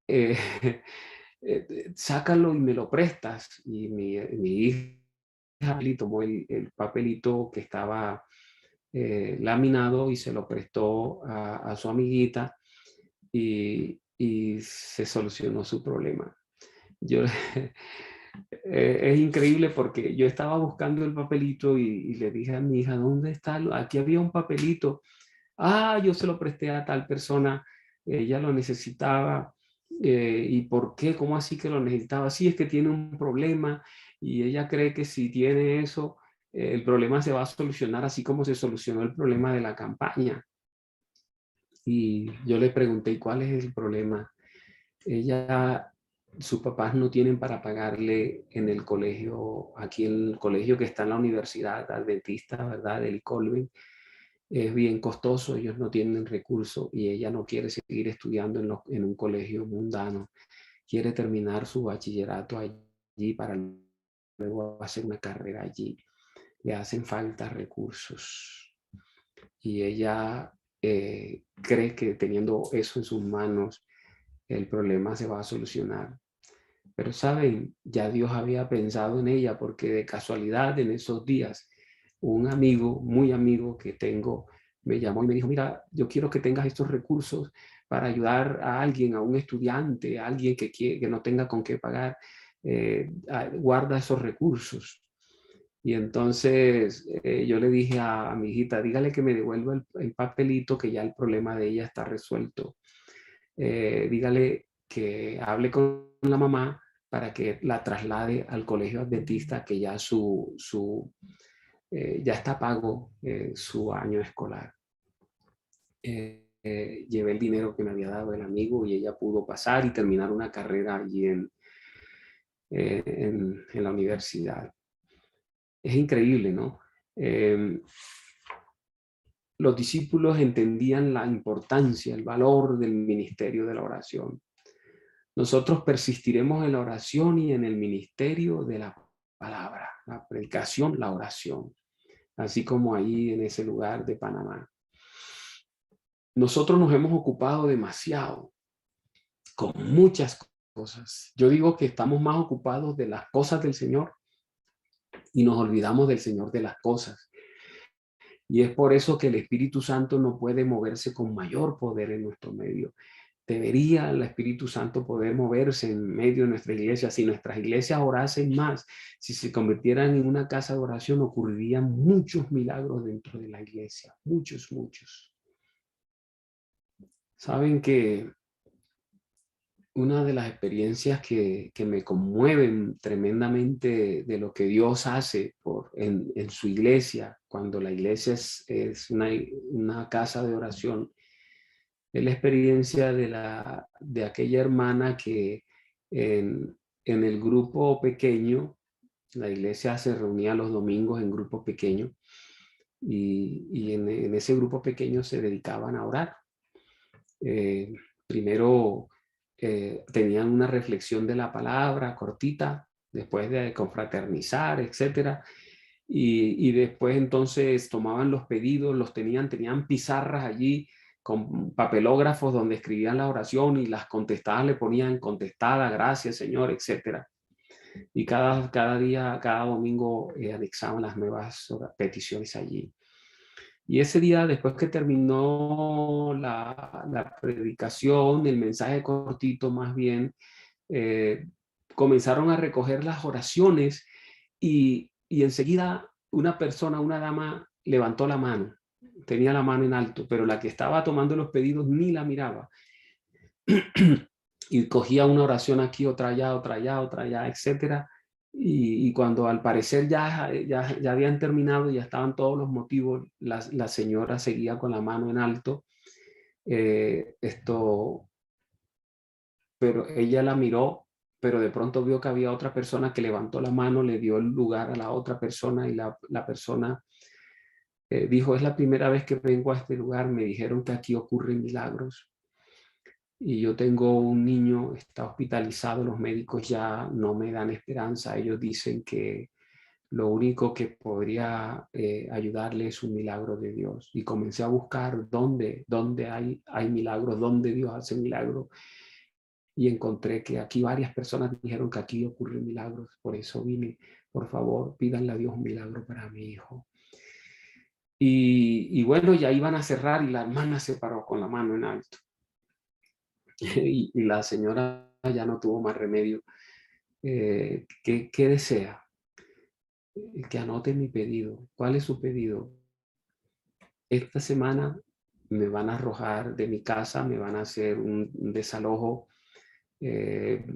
D: eh, sácalo y me lo prestas. Y mi hija tomó el papelito que estaba laminado y se lo prestó a su amiguita y se solucionó su problema. Yo, es increíble porque yo estaba buscando el papelito y le dije a mi hija, ¿dónde está? Aquí había un papelito. Ah, yo se lo presté a tal persona, ella lo necesitaba. ¿Y por qué? ¿Cómo así que lo necesitaba? Sí, es que tiene un problema y ella cree que si tiene eso, el problema se va a solucionar así como se solucionó el problema de la campaña. Y yo le pregunté, ¿y cuál es el problema? Sus papás no tienen para pagarle en el colegio, aquí en el colegio que está en la Universidad Adventista, ¿verdad? Del Colben. Es bien costoso, ellos no tienen recursos y ella no quiere seguir estudiando en un colegio mundano. Quiere terminar su bachillerato allí para luego hacer una carrera allí. Le hacen falta recursos. Y ella cree que teniendo eso en sus manos, el problema se va a solucionar. Pero saben, ya Dios había pensado en ella porque de casualidad en esos días un amigo, muy amigo que tengo, me llamó y me dijo, mira, yo quiero que tengas estos recursos para ayudar a alguien, a un estudiante, a alguien que no tenga con qué pagar, guarda esos recursos. Y entonces yo le dije a mi hijita, dígale que me devuelva el papelito, que ya el problema de ella está resuelto. Dígale que hable con la mamá para que la traslade al colegio adventista, que ya ya está pago su año escolar. Llevé el dinero que me había dado el amigo y ella pudo pasar y terminar una carrera allí en la universidad. Es increíble, ¿no? Los discípulos entendían la importancia, el valor del ministerio de la oración. Nosotros persistiremos en la oración y en el ministerio de la palabra, la predicación, la oración, así como ahí en ese lugar de Panamá. Nosotros nos hemos ocupado demasiado con muchas cosas. Yo digo que estamos más ocupados de las cosas del Señor y nos olvidamos del Señor de las cosas. Y es por eso que el Espíritu Santo no puede moverse con mayor poder en nuestro medio. Debería el Espíritu Santo poder moverse en medio de nuestra iglesia. Si nuestras iglesias orasen más, si se convirtieran en una casa de oración, ocurrirían muchos milagros dentro de la iglesia. Muchos, muchos. Saben que una de las experiencias que me conmueven tremendamente de lo que Dios hace en su iglesia, cuando la iglesia es una casa de oración, es la experiencia de aquella hermana que en el grupo pequeño, la iglesia se reunía los domingos en grupos pequeños y en ese grupo pequeño se dedicaban a orar. Primero tenían una reflexión de la palabra cortita, después de confraternizar, etcétera. Y después entonces tomaban los pedidos, tenían pizarras allí con papelógrafos donde escribían la oración y las contestadas le ponían contestada, gracias Señor, etcétera. Y cada día, cada domingo anexaban las nuevas peticiones allí. Y ese día, después que terminó la predicación, el mensaje cortito más bien, comenzaron a recoger las oraciones y enseguida una persona, una dama, levantó la mano. Tenía la mano en alto, pero la que estaba tomando los pedidos ni la miraba. Y cogía una oración aquí, otra allá, otra allá, otra allá, etcétera. Y cuando al parecer ya habían terminado, ya estaban todos los motivos, la señora seguía con la mano en alto. Pero ella la miró, pero de pronto vio que había otra persona que levantó la mano, le dio el lugar a la otra persona y la persona dijo, es la primera vez que vengo a este lugar, me dijeron que aquí ocurren milagros. Y yo tengo un niño, está hospitalizado, los médicos ya no me dan esperanza, ellos dicen que lo único que podría ayudarle es un milagro de Dios. Y comencé a buscar dónde hay milagros, dónde Dios hace milagros. Y encontré que aquí varias personas dijeron que aquí ocurren milagros. Por eso vine, por favor, pídanle a Dios un milagro para mi hijo. Y bueno, ya iban a cerrar y la hermana se paró con la mano en alto. Y la señora ya no tuvo más remedio. ¿Qué desea? Que anote mi pedido. ¿Cuál es su pedido? Esta semana me van a arrojar de mi casa, me van a hacer un desalojo. Yo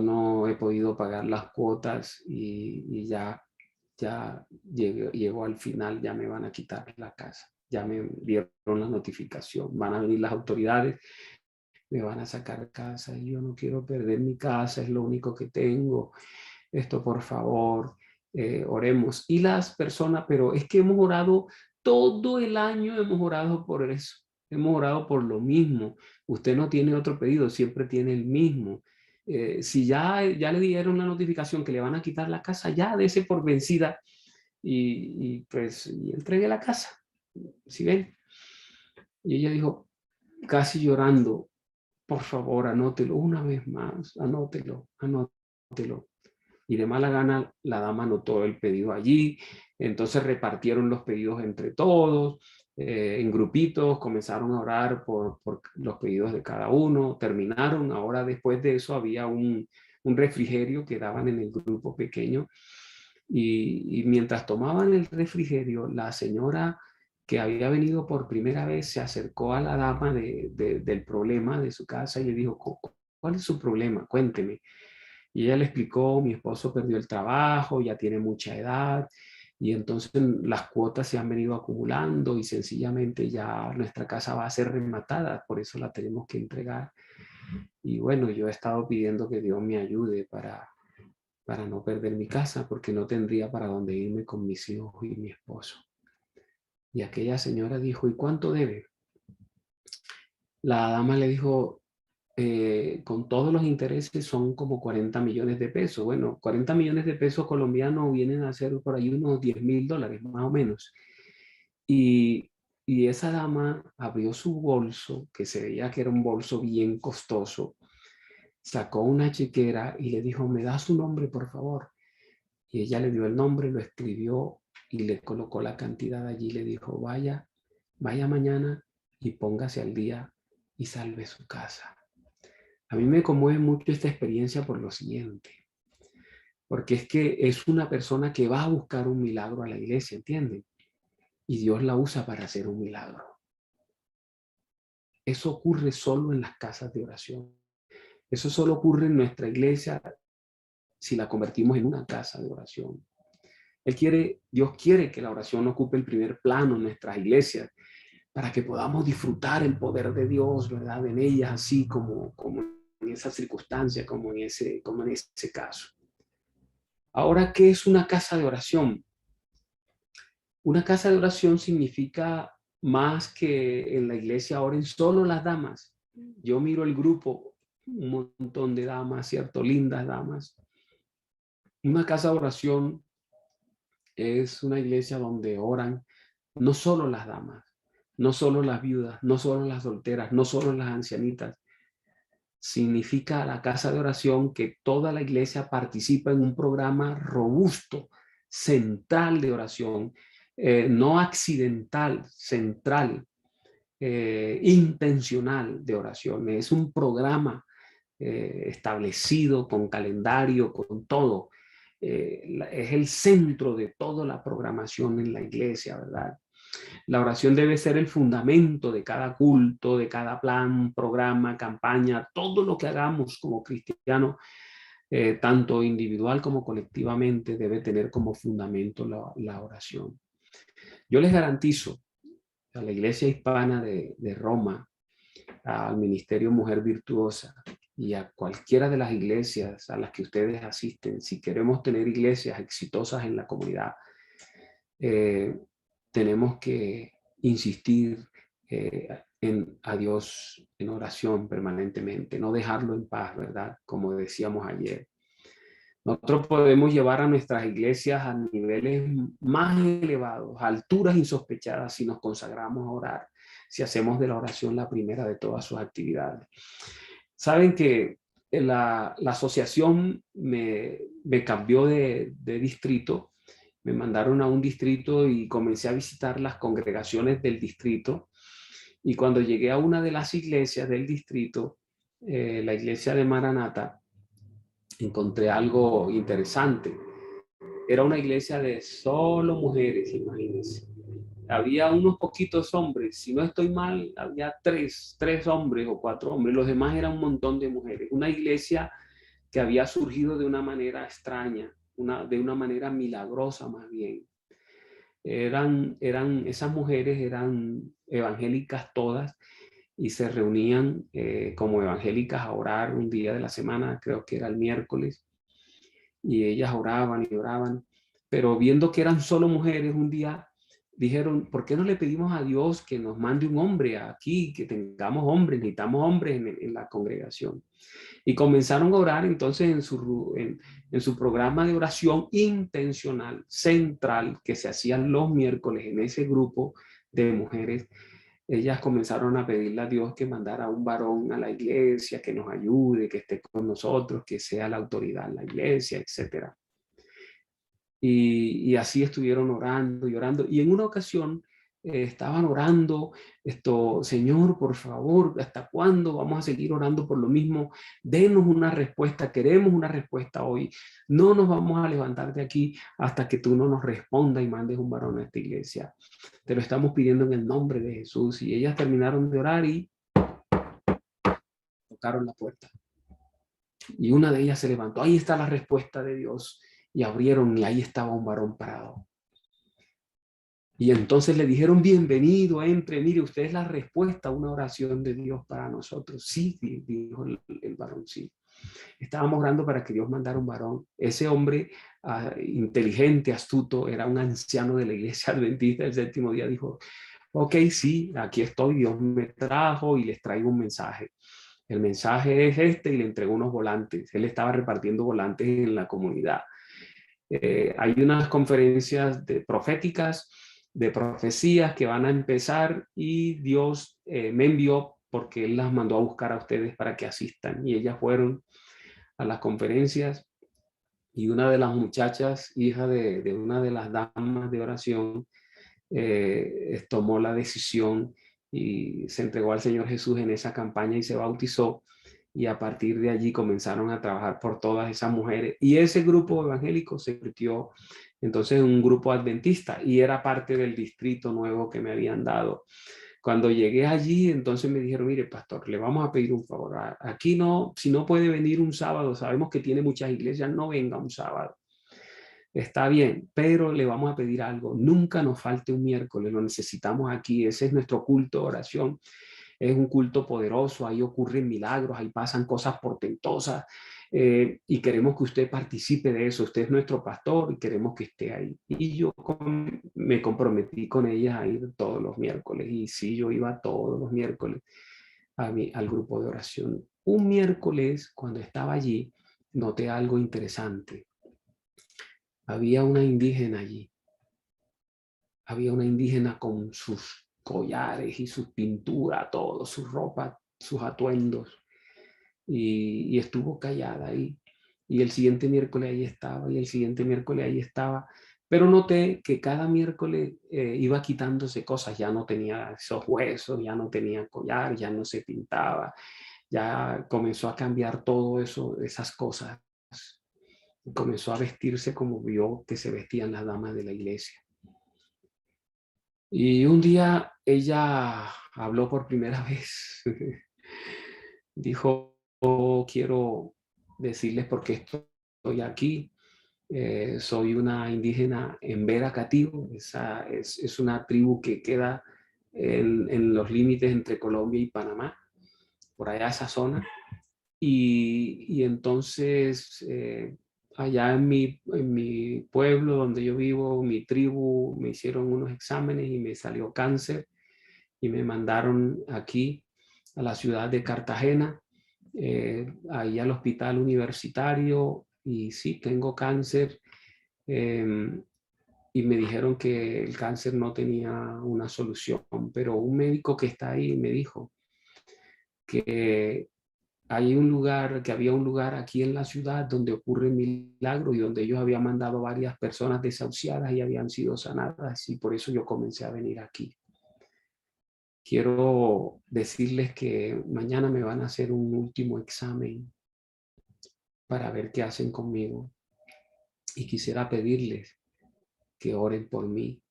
D: no he podido pagar las cuotas y ya llegó al final, ya me van a quitar la casa. Ya me dieron la notificación. Van a venir las autoridades, me van a sacar casa y yo no quiero perder mi casa, es lo único que tengo. Esto, por favor, oremos. Y las personas, pero es que hemos orado todo el año, hemos orado por eso. Hemos orado por lo mismo. Usted no tiene otro pedido, siempre tiene el mismo. Si ya le dieron la notificación que le van a quitar la casa, ya dése por vencida y pues entregue la casa. ¿Sí ven? Y ella dijo, casi llorando, por favor, anótelo una vez más, anótelo. Y de mala gana la dama anotó el pedido allí, entonces repartieron los pedidos entre todos, en grupitos, comenzaron a orar por los pedidos de cada uno, terminaron, ahora después de eso había un refrigerio que daban en el grupo pequeño y mientras tomaban el refrigerio, la señora que había venido por primera vez se acercó a la dama del problema de su casa y le dijo, ¿cuál es su problema? Cuénteme. Y ella le explicó, mi esposo perdió el trabajo, ya tiene mucha edad, y entonces las cuotas se han venido acumulando y sencillamente ya nuestra casa va a ser rematada, por eso la tenemos que entregar. Y bueno, yo he estado pidiendo que Dios me ayude para no perder mi casa, porque no tendría para dónde irme con mis hijos y mi esposo. Y aquella señora dijo, ¿y cuánto debe? La dama le dijo, con todos los intereses son como 40 millones de pesos. Bueno, 40 millones de pesos colombianos vienen a ser por ahí unos $10,000, más o menos. Y esa dama abrió su bolso, que se veía que era un bolso bien costoso, sacó una chequera y le dijo, ¿me da su nombre, por favor? Y ella le dio el nombre, lo escribió y le colocó la cantidad allí. Le dijo, vaya mañana y póngase al día y salve su casa. A mí me conmueve mucho esta experiencia por lo siguiente, porque es que es una persona que va a buscar un milagro a la iglesia, ¿entienden? Y Dios la usa para hacer un milagro. Eso ocurre solo en las casas de oración. Eso solo ocurre en nuestra iglesia si la convertimos en una casa de oración. Dios quiere que la oración ocupe el primer plano en nuestras iglesias para que podamos disfrutar el poder de Dios, ¿verdad? En ellas, así como en esa circunstancia, como en ese caso. Ahora, ¿qué es una casa de oración? Una casa de oración significa más que en la iglesia oren solo las damas. Yo miro el grupo, un montón de damas, ¿cierto? Lindas damas. Una casa de oración es una iglesia donde oran no solo las damas, no solo las viudas, no solo las solteras, no solo las ancianitas, significa la casa de oración que toda la iglesia participa en un programa robusto, central de oración, no accidental, central, intencional de oración. Es un programa establecido con calendario, con todo. Es el centro de toda la programación en la iglesia, ¿verdad? La oración debe ser el fundamento de cada culto, de cada plan, programa, campaña, todo lo que hagamos como cristianos, tanto individual como colectivamente, debe tener como fundamento la oración. Yo les garantizo a la Iglesia Hispana de Roma, al Ministerio Mujer Virtuosa y a cualquiera de las iglesias a las que ustedes asisten, si queremos tener iglesias exitosas en la comunidad, tenemos que insistir a Dios en oración permanentemente, no dejarlo en paz, ¿verdad? Como decíamos ayer. Nosotros podemos llevar a nuestras iglesias a niveles más elevados, a alturas insospechadas, si nos consagramos a orar, si hacemos de la oración la primera de todas sus actividades. Saben que la asociación me cambió de distrito, me mandaron a un distrito y comencé a visitar las congregaciones del distrito. Y cuando llegué a una de las iglesias del distrito, la iglesia de Maranata, encontré algo interesante. Era una iglesia de solo mujeres, imagínense. Había unos poquitos hombres, si no estoy mal, había tres hombres o 4 hombres, los demás eran un montón de mujeres. Una iglesia que había surgido de una manera extraña, de una manera milagrosa más bien. Esas mujeres eran evangélicas todas y se reunían como evangélicas a orar un día de la semana, creo que era el miércoles, y ellas oraban y oraban, pero viendo que eran solo mujeres, un día dijeron, ¿por qué no le pedimos a Dios que nos mande un hombre aquí, que tengamos hombres, necesitamos hombres en la congregación? Y comenzaron a orar entonces en su programa de oración intencional, central, que se hacían los miércoles en ese grupo de mujeres. Ellas comenzaron a pedirle a Dios que mandara un varón a la iglesia, que nos ayude, que esté con nosotros, que sea la autoridad en la iglesia, etc. Y así estuvieron orando y orando. Y en una ocasión estaban orando, Señor, por favor, ¿hasta cuándo vamos a seguir orando por lo mismo? Denos una respuesta, queremos una respuesta hoy. No nos vamos a levantar de aquí hasta que tú no nos respondas y mandes un varón a esta iglesia. Te lo estamos pidiendo en el nombre de Jesús. Y ellas terminaron de orar y tocaron la puerta. Y una de ellas se levantó. Ahí está la respuesta de Dios. Y abrieron y ahí estaba un varón parado. Y entonces le dijeron, bienvenido, entre, mire, usted es la respuesta a una oración de Dios para nosotros. Sí, dijo el varón, sí. Estábamos orando para que Dios mandara un varón. Ese hombre inteligente, astuto, era un anciano de la iglesia adventista del séptimo día, dijo, ok, sí, aquí estoy, Dios me trajo y les traigo un mensaje. El mensaje es este y le entregó unos volantes. Él estaba repartiendo volantes en la comunidad. Hay unas conferencias proféticas, de profecías que van a empezar y Dios me envió porque Él las mandó a buscar a ustedes para que asistan. Y ellas fueron a las conferencias y una de las muchachas, hija de una de las damas de oración, tomó la decisión y se entregó al Señor Jesús en esa campaña y se bautizó. Y a partir de allí comenzaron a trabajar por todas esas mujeres. Y ese grupo evangélico se convirtió entonces en un grupo adventista y era parte del distrito nuevo que me habían dado. Cuando llegué allí, entonces me dijeron, mire, pastor, le vamos a pedir un favor. Aquí no, si no puede venir un sábado, sabemos que tiene muchas iglesias, no venga un sábado. Está bien, pero le vamos a pedir algo. Nunca nos falte un miércoles, lo necesitamos aquí. Ese es nuestro culto de oración. Es un culto poderoso, ahí ocurren milagros, ahí pasan cosas portentosas y queremos que usted participe de eso. Usted es nuestro pastor y queremos que esté ahí. Y yo me comprometí con ella a ir todos los miércoles y sí, yo iba todos los miércoles al grupo de oración. Un miércoles, cuando estaba allí, noté algo interesante. Había una indígena allí. Había una indígena con sus collares y sus pinturas, todo, su ropa, sus atuendos. y estuvo callada ahí. Y el siguiente miércoles ahí estaba, y el siguiente miércoles ahí estaba. Pero noté que cada miércoles iba quitándose cosas, ya no tenía esos huesos, ya no tenía collar, ya no se pintaba, ya comenzó a cambiar todo eso, esas cosas. Comenzó a vestirse como vio que se vestían las damas de la iglesia. Y un día ella habló por primera vez. Dijo, quiero decirles por qué estoy aquí. Soy una indígena en Vera Cativo. Esa es una tribu que queda en los límites entre Colombia y Panamá, por allá esa zona. Y entonces allá en mi pueblo donde yo vivo, mi tribu, me hicieron unos exámenes y me salió cáncer y me mandaron aquí a la ciudad de Cartagena, ahí al hospital universitario, y sí, tengo cáncer. Y me dijeron que el cáncer no tenía una solución, pero un médico que está ahí me dijo que que había un lugar aquí en la ciudad donde ocurre milagro y donde ellos habían mandado varias personas desahuciadas y habían sido sanadas, y por eso yo comencé a venir aquí. Quiero decirles que mañana me van a hacer un último examen para ver qué hacen conmigo, y quisiera pedirles que oren por mí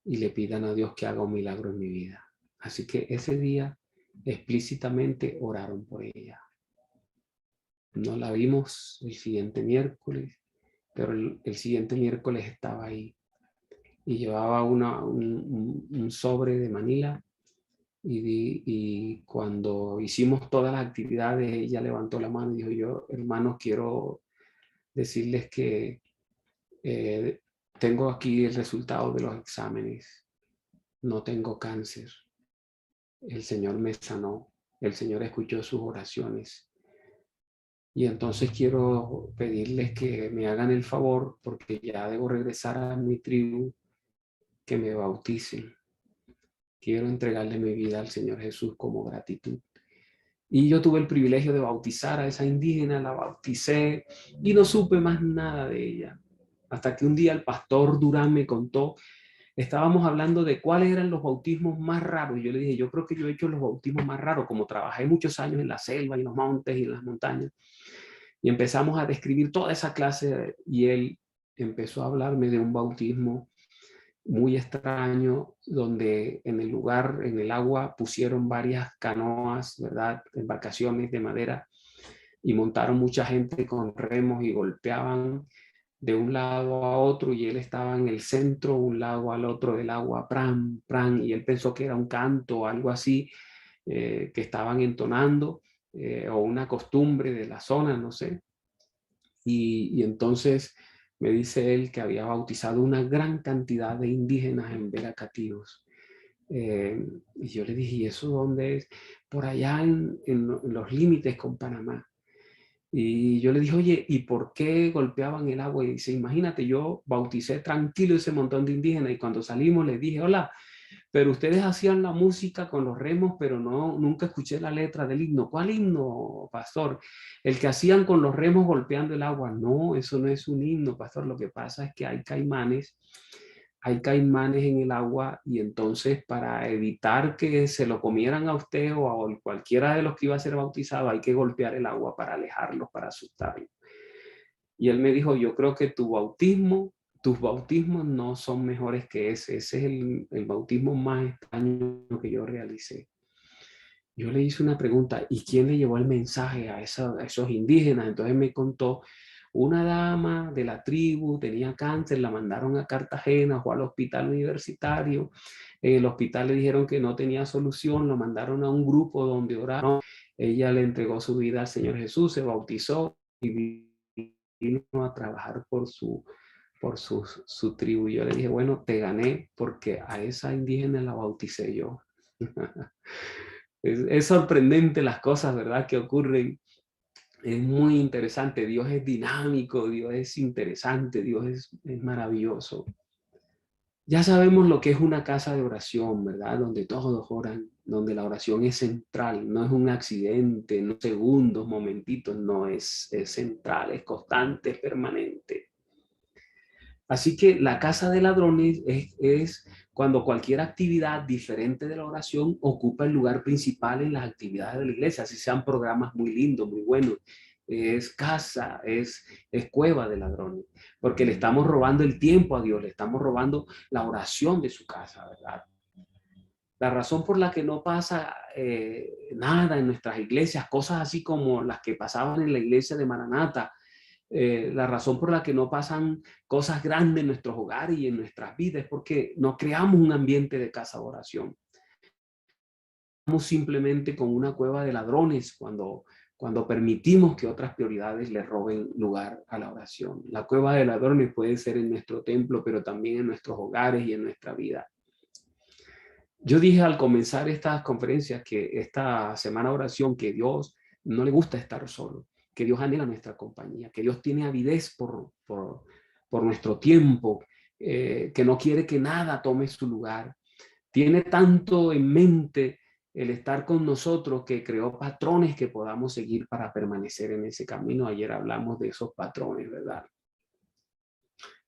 D: y le pidan a Dios que haga un milagro en mi vida. Así que ese día explícitamente oraron por ella. No la vimos el siguiente miércoles, pero el siguiente miércoles estaba ahí y llevaba un sobre de Manila, y cuando hicimos todas las actividades, ella levantó la mano y dijo, yo, hermanos, quiero decirles que tengo aquí el resultado de los exámenes. No tengo cáncer. El Señor me sanó. El Señor escuchó sus oraciones. Y entonces quiero pedirles que me hagan el favor, porque ya debo regresar a mi tribu, que me bauticen. Quiero entregarle mi vida al Señor Jesús como gratitud. Y yo tuve el privilegio de bautizar a esa indígena, la bauticé y no supe más nada de ella. Hasta que un día el pastor Durán me contó, estábamos hablando de cuáles eran los bautismos más raros. Y yo le dije, yo creo que yo he hecho los bautismos más raros, como trabajé muchos años en la selva y en los montes y en las montañas. Y empezamos a describir toda esa clase, y él empezó a hablarme de un bautismo muy extraño, donde en el lugar, en el agua, pusieron varias canoas, ¿verdad? Embarcaciones de madera, y montaron mucha gente con remos y golpeaban de un lado a otro, y él estaba en el centro, un lado al otro del agua, pran, pran, y él pensó que era un canto o algo así que estaban entonando, o una costumbre de la zona, no sé. Y entonces me dice él que había bautizado una gran cantidad de indígenas en Veracatíos. Y yo le dije, ¿y eso dónde es? Por allá en los límites con Panamá. Y yo le dije, oye, ¿y por qué golpeaban el agua? Y dice, imagínate, yo bauticé tranquilo ese montón de indígenas, y cuando salimos les dije, hola, pero ustedes hacían la música con los remos, pero no, nunca escuché la letra del himno. ¿Cuál himno, pastor? El que hacían con los remos golpeando el agua. No, eso no es un himno, pastor. Lo que pasa es que hay caimanes en el agua, y entonces para evitar que se lo comieran a usted o a cualquiera de los que iba a ser bautizado, hay que golpear el agua para alejarlos, para asustarlos. Y él me dijo, yo creo que tus bautismos no son mejores que ese. Ese es el bautismo más extraño que yo realicé. Yo le hice una pregunta, ¿y quién le llevó el mensaje a esos indígenas? Entonces me contó, una dama de la tribu tenía cáncer, la mandaron a Cartagena, fue al hospital universitario. En el hospital le dijeron que no tenía solución, lo mandaron a un grupo donde oraron. Ella le entregó su vida al Señor Jesús, se bautizó y vino a trabajar por su tribu. Yo le dije, bueno, te gané, porque a esa indígena la bauticé yo. Es sorprendente las cosas, ¿verdad?, que ocurren. Es muy interesante. Dios es dinámico, Dios es interesante, Dios es maravilloso. Ya sabemos lo que es una casa de oración, ¿verdad? Donde todos oran, donde la oración es central, no es un accidente, no segundos, momentitos, no es central, es constante, es permanente. Así que la casa de ladrones es cuando cualquier actividad diferente de la oración ocupa el lugar principal en las actividades de la iglesia, así sean programas muy lindos, muy buenos. Es casa, es cueva de ladrones, porque le estamos robando el tiempo a Dios, le estamos robando la oración de su casa, ¿verdad? La razón por la que no pasa nada en nuestras iglesias, cosas así como las que pasaban en la iglesia de Maranata, la razón por la que no pasan cosas grandes en nuestros hogares y en nuestras vidas es porque no creamos un ambiente de casa de oración. Estamos simplemente con una cueva de ladrones cuando permitimos que otras prioridades le roben lugar a la oración. La cueva de ladrones puede ser en nuestro templo, pero también en nuestros hogares y en nuestra vida. Yo dije al comenzar estas conferencias que esta semana de oración que Dios no le gusta estar solo, que Dios anhela nuestra compañía, que Dios tiene avidez por nuestro tiempo, que no quiere que nada tome su lugar. Tiene tanto en mente el estar con nosotros que creó patrones que podamos seguir para permanecer en ese camino. Ayer hablamos de esos patrones, ¿verdad?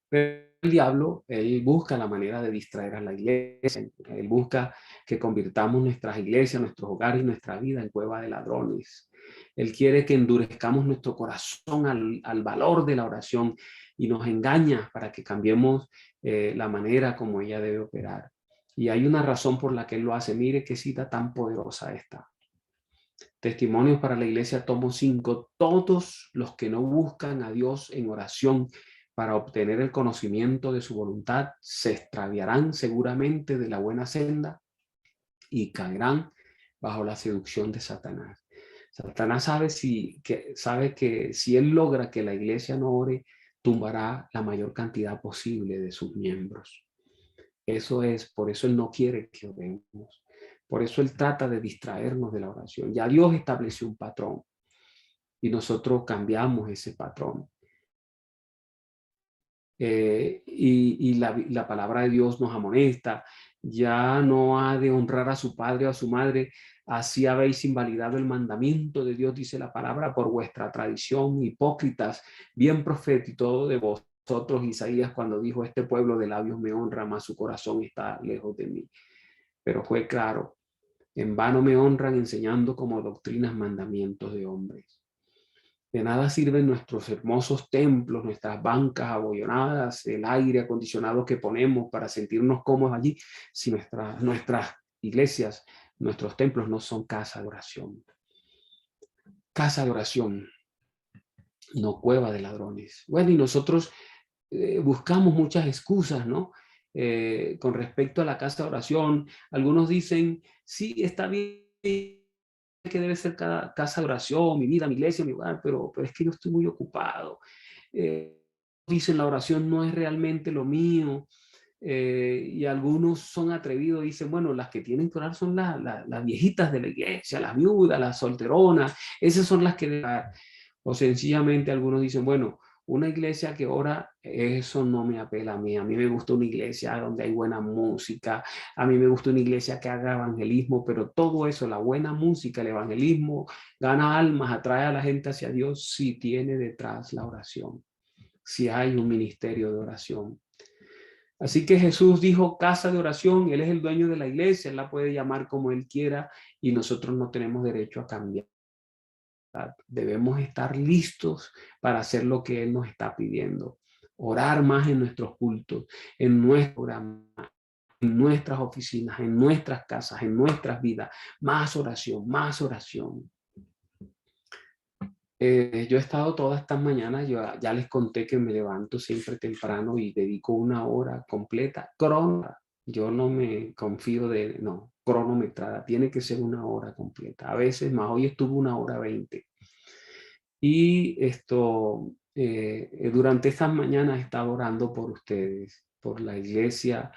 D: Pero el diablo, él busca la manera de distraer a la iglesia. Él busca que convirtamos nuestras iglesias, nuestros hogares y nuestra vida en cueva de ladrones. Él quiere que endurezcamos nuestro corazón al valor de la oración y nos engaña para que cambiemos la manera como ella debe operar. Y hay una razón por la que él lo hace. Mire qué cita tan poderosa esta. Testimonios para la iglesia, tomo 5. Todos los que no buscan a Dios en oración para obtener el conocimiento de su voluntad se extraviarán seguramente de la buena senda y caerán bajo la seducción de Satanás. Satanás sabe que si él logra que la iglesia no ore, tumbará la mayor cantidad posible de sus miembros. Por eso él no quiere que oremos. Por eso él trata de distraernos de la oración. Ya Dios estableció un patrón y nosotros cambiamos ese patrón. Y la palabra de Dios nos amonesta. Ya no ha de honrar a su padre o a su madre. Así habéis invalidado el mandamiento de Dios, dice la palabra, por vuestra tradición, hipócritas, bien profetizó de vosotros Isaías cuando dijo: este pueblo de labios me honra, mas su corazón está lejos de mí. Pero fue claro: en vano me honran enseñando como doctrinas mandamientos de hombres. De nada sirven nuestros hermosos templos, nuestras bancas abollonadas, el aire acondicionado que ponemos para sentirnos cómodos allí, si nuestras iglesias, nuestros templos no son casa de oración. Casa de oración, no cueva de ladrones. Bueno, y nosotros buscamos muchas excusas, ¿no? Con respecto a la casa de oración. Algunos dicen: sí, está bien que debe ser cada casa de oración, mi vida, mi iglesia, mi hogar, pero es que yo estoy muy ocupado. Dicen: la oración no es realmente lo mío. Y algunos son atrevidos y dicen: bueno, las que tienen que orar son las viejitas de la iglesia, las viudas, las solteronas, esas son las que deben orar. O sencillamente algunos dicen: bueno, una iglesia que ora, eso no me apela a mí me gusta una iglesia donde hay buena música, a mí me gusta una iglesia que haga evangelismo, pero todo eso, la buena música, el evangelismo, gana almas, atrae a la gente hacia Dios si tiene detrás la oración, si hay un ministerio de oración. Así que Jesús dijo casa de oración, Él es el dueño de la iglesia, Él la puede llamar como Él quiera y nosotros no tenemos derecho a cambiar. Debemos estar listos para hacer lo que Él nos está pidiendo. Orar más en nuestros cultos, en nuestro programa, en nuestras oficinas, en nuestras casas, en nuestras vidas. Más oración, más oración. Yo he estado todas estas mañanas, yo ya les conté que me levanto siempre temprano y dedico una hora completa, crónica. Yo no me confío cronometrada, tiene que ser una hora completa. A veces más, hoy estuvo 1:20. Y durante estas mañanas he estado orando por ustedes, por la iglesia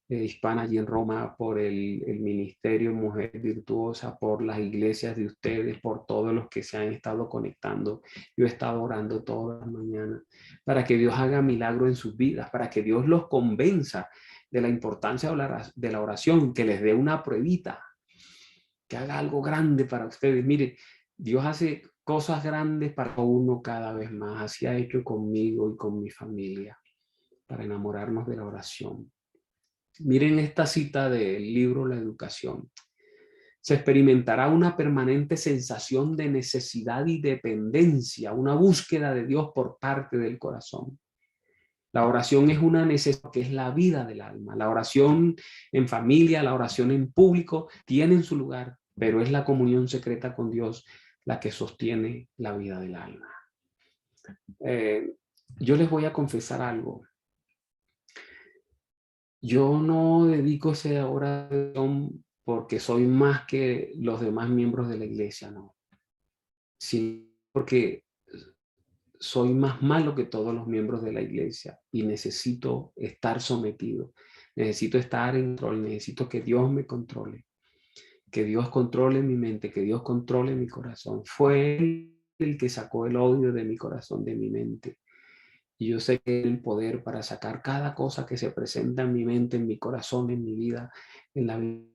D: hispana allí en Roma, por el ministerio Mujer Virtuosa, por las iglesias de ustedes, por todos los que se han estado conectando. Yo he estado orando todas las mañanas para que Dios haga milagro en sus vidas, para que Dios los convenza de la importancia de la oración, que les dé una pruebita, que haga algo grande para ustedes. Mire, Dios hace cosas grandes para uno cada vez más. Así ha hecho conmigo y con mi familia, para enamorarnos de la oración. Miren esta cita del libro La Educación. Se experimentará una permanente sensación de necesidad y dependencia, una búsqueda de Dios por parte del corazón. La oración es una necesidad que es la vida del alma. La oración en familia, la oración en público tienen su lugar, pero es la comunión secreta con Dios la que sostiene la vida del alma. Yo les voy a confesar algo. Yo no dedico esa oración porque soy más que los demás miembros de la iglesia, no. Sino porque soy más malo que todos los miembros de la iglesia y necesito estar sometido, necesito estar en control, necesito que Dios me controle, que Dios controle mi mente, que Dios controle mi corazón. Fue Él el que sacó el odio de mi corazón, de mi mente. Y yo sé que el poder para sacar cada cosa que se presenta en mi mente, en mi corazón, en mi vida, en la vida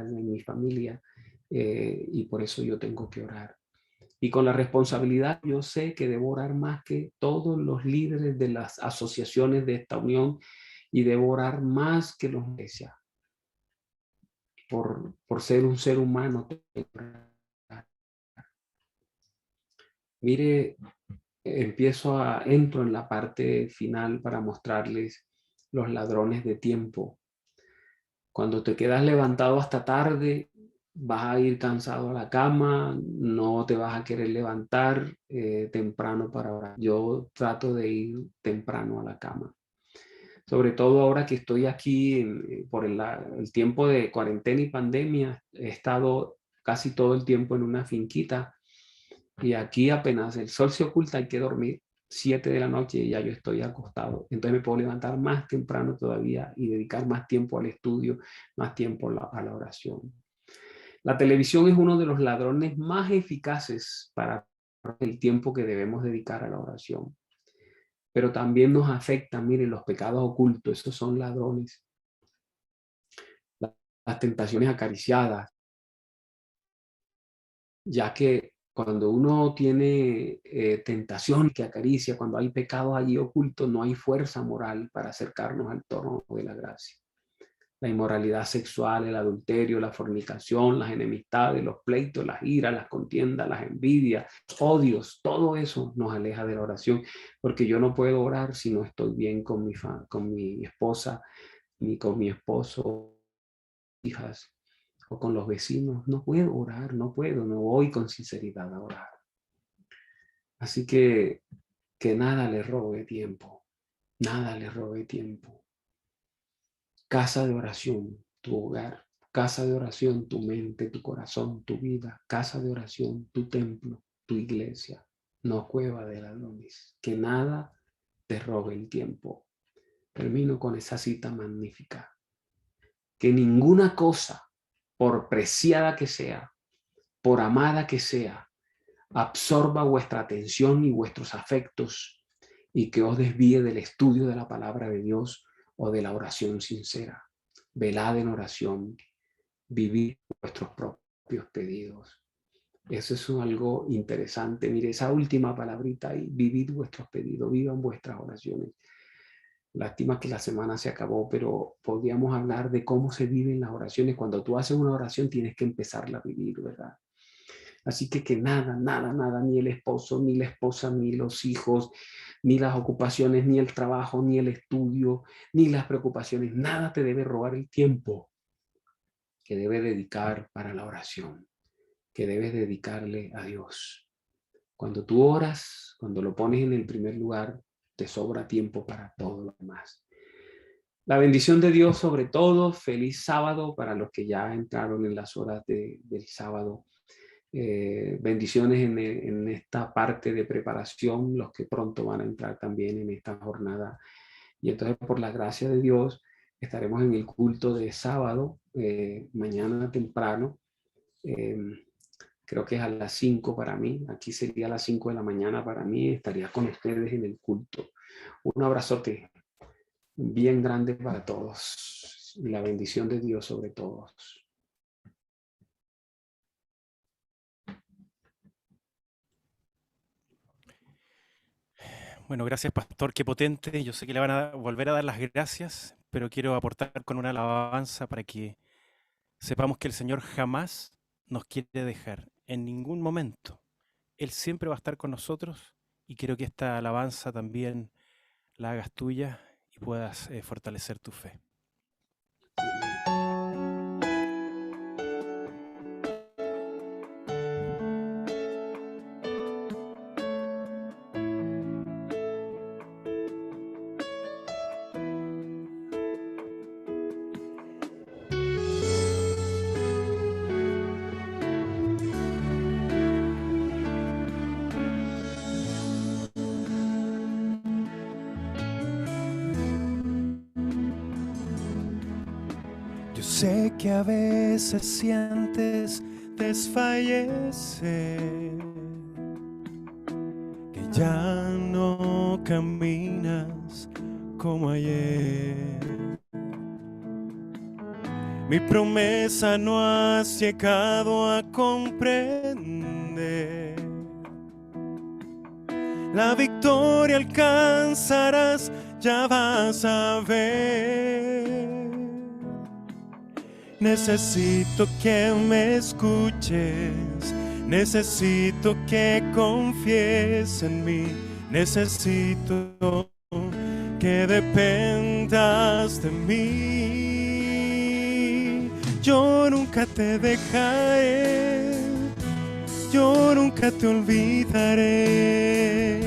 D: de mi familia, y por eso yo tengo que orar. Y con la responsabilidad, yo sé que debo orar más que todos los líderes de las asociaciones de esta unión y debo orar más que los iglesias. Por ser un ser humano. Mire, entro en la parte final para mostrarles los ladrones de tiempo. Cuando te quedas levantado hasta tarde, vas a ir cansado a la cama, no te vas a querer levantar temprano para orar. Yo trato de ir temprano a la cama. Sobre todo ahora que estoy aquí por el tiempo de cuarentena y pandemia, he estado casi todo el tiempo en una finquita y aquí apenas el sol se oculta hay que dormir. 7 de la noche y ya yo estoy acostado. Entonces me puedo levantar más temprano todavía y dedicar más tiempo al estudio, más tiempo a la oración. La televisión es uno de los ladrones más eficaces para el tiempo que debemos dedicar a la oración. Pero también nos afectan, miren, los pecados ocultos, esos son ladrones. Las tentaciones acariciadas, ya que cuando uno tiene tentación que acaricia, cuando hay pecados allí ocultos, no hay fuerza moral para acercarnos al trono de la gracia. La inmoralidad sexual, el adulterio, la fornicación, las enemistades, los pleitos, las iras, las contiendas, las envidias, los odios, todo eso nos aleja de la oración, porque yo no puedo orar si no estoy bien con mi esposa, ni con mi esposo, hijas, o con los vecinos. No puedo orar, no voy con sinceridad a orar. Así que nada le robe tiempo, nada le robe tiempo. Casa de oración, tu hogar. Casa de oración, tu mente, tu corazón, tu vida. Casa de oración, tu templo, tu iglesia. No cueva de ladrones. Que nada te robe el tiempo. Termino con esa cita magnífica. Que ninguna cosa, por preciada que sea, por amada que sea, absorba vuestra atención y vuestros afectos y que os desvíe del estudio de la palabra de Dios o de la oración sincera. Velad en oración, vivid vuestros propios pedidos. Eso es algo interesante. Mire, esa última palabrita ahí, vivid vuestros pedidos, vivan vuestras oraciones. Lástima que la semana se acabó, pero podríamos hablar de cómo se viven las oraciones. Cuando tú haces una oración tienes que empezarla a vivir, ¿verdad? Así que nada, ni el esposo, ni la esposa, ni los hijos, ni las ocupaciones, ni el trabajo, ni el estudio, ni las preocupaciones, nada te debe robar el tiempo que debes dedicar para la oración, que debes dedicarle a Dios. Cuando tú oras, cuando lo pones en el primer lugar, te sobra tiempo para todo lo demás. La bendición de Dios sobre todo. Feliz sábado para los que ya entraron en las horas del sábado. Bendiciones en esta parte de preparación, los que pronto van a entrar también en esta jornada. Y entonces, por la gracia de Dios, estaremos en el culto de sábado, mañana temprano. Creo que es a las 5 para mí. Aquí sería a las 5 de la mañana para mí. Estaría con ustedes en el culto. Un abrazote. bien grande para todos. Y la bendición de Dios sobre todos.
C: Bueno, gracias, pastor, qué potente. Yo sé que le van a volver a dar las gracias, pero quiero aportar con una alabanza para que sepamos que el Señor jamás nos quiere dejar en ningún momento. Él siempre va a estar con nosotros y quiero que esta alabanza también la hagas tuya y puedas fortalecer tu fe.
E: Yo sé que a veces sientes desfallecer, que ya no caminas como ayer. Mi promesa no has llegado a comprender. La victoria alcanzarás, ya vas a ver. Necesito que me escuches, necesito que confíes en mí, necesito que dependas de mí. Yo nunca te dejaré, yo nunca te olvidaré.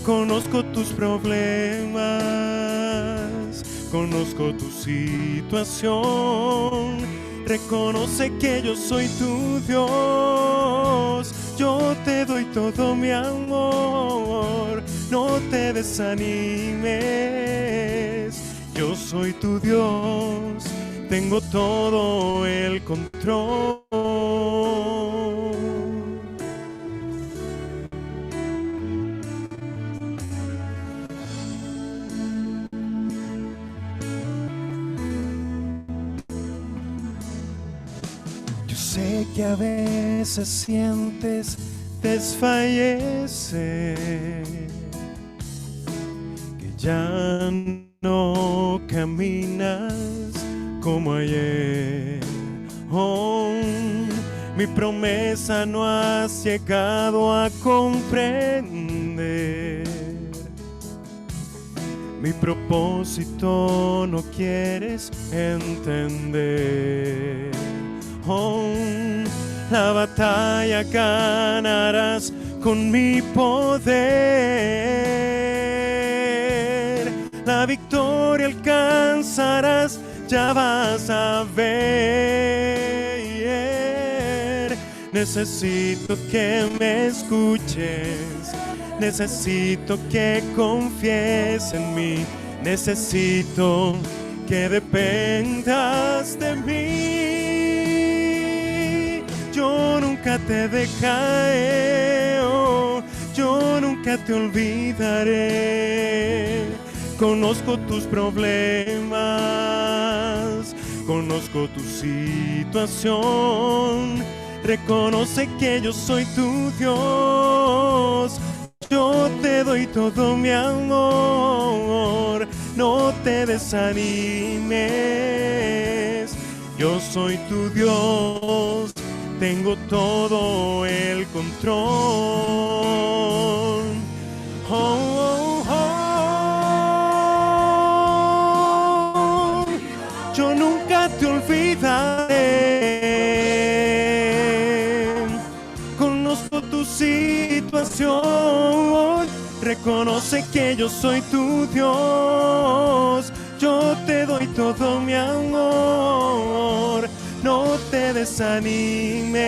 E: Conozco tus problemas, conozco tu situación. Reconoce que yo soy tu Dios. Yo te doy todo mi amor. No te desanimes. Yo soy tu Dios. Tengo todo el control. Sé que a veces sientes desfallecer, que ya no caminas como ayer. Oh, mi promesa no has llegado a comprender. Mi propósito no quieres entender. Oh, la batalla ganarás con mi poder. La victoria alcanzarás, ya vas a ver. Necesito que me escuches, necesito que confíes en mí, necesito que dependas de mí. Yo nunca te dejaré, oh, yo nunca te olvidaré. Conozco tus problemas, conozco tu situación. Reconoce que yo soy tu Dios. Yo te doy todo mi amor. No te desanimes. Yo soy tu Dios. Tengo todo el control. Oh, oh, oh. Yo nunca te olvidaré. Conozco tu situación. Reconoce que yo soy tu Dios. Yo te doy todo mi amor. No te desanimes,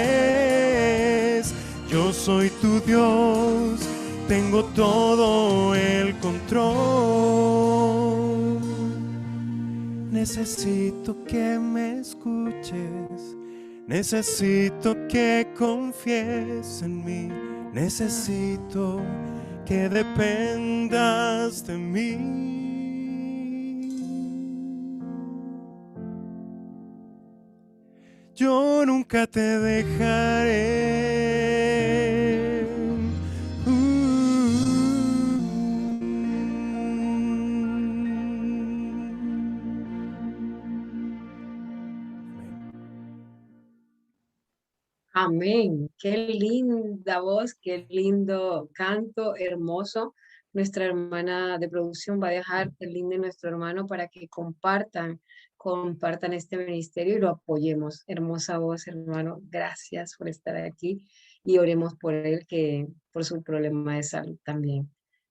E: yo soy tu Dios, tengo todo el control. Necesito que me escuches, necesito que confíes en mí, necesito que dependas de mí. yo nunca te dejaré.
A: Amén. Qué linda voz, qué lindo canto, hermoso. Nuestra hermana de producción va a dejar el link de nuestro hermano para que compartan este ministerio y lo apoyemos. Hermosa voz, hermano. Gracias por estar aquí y oremos por él, por su problema de salud también.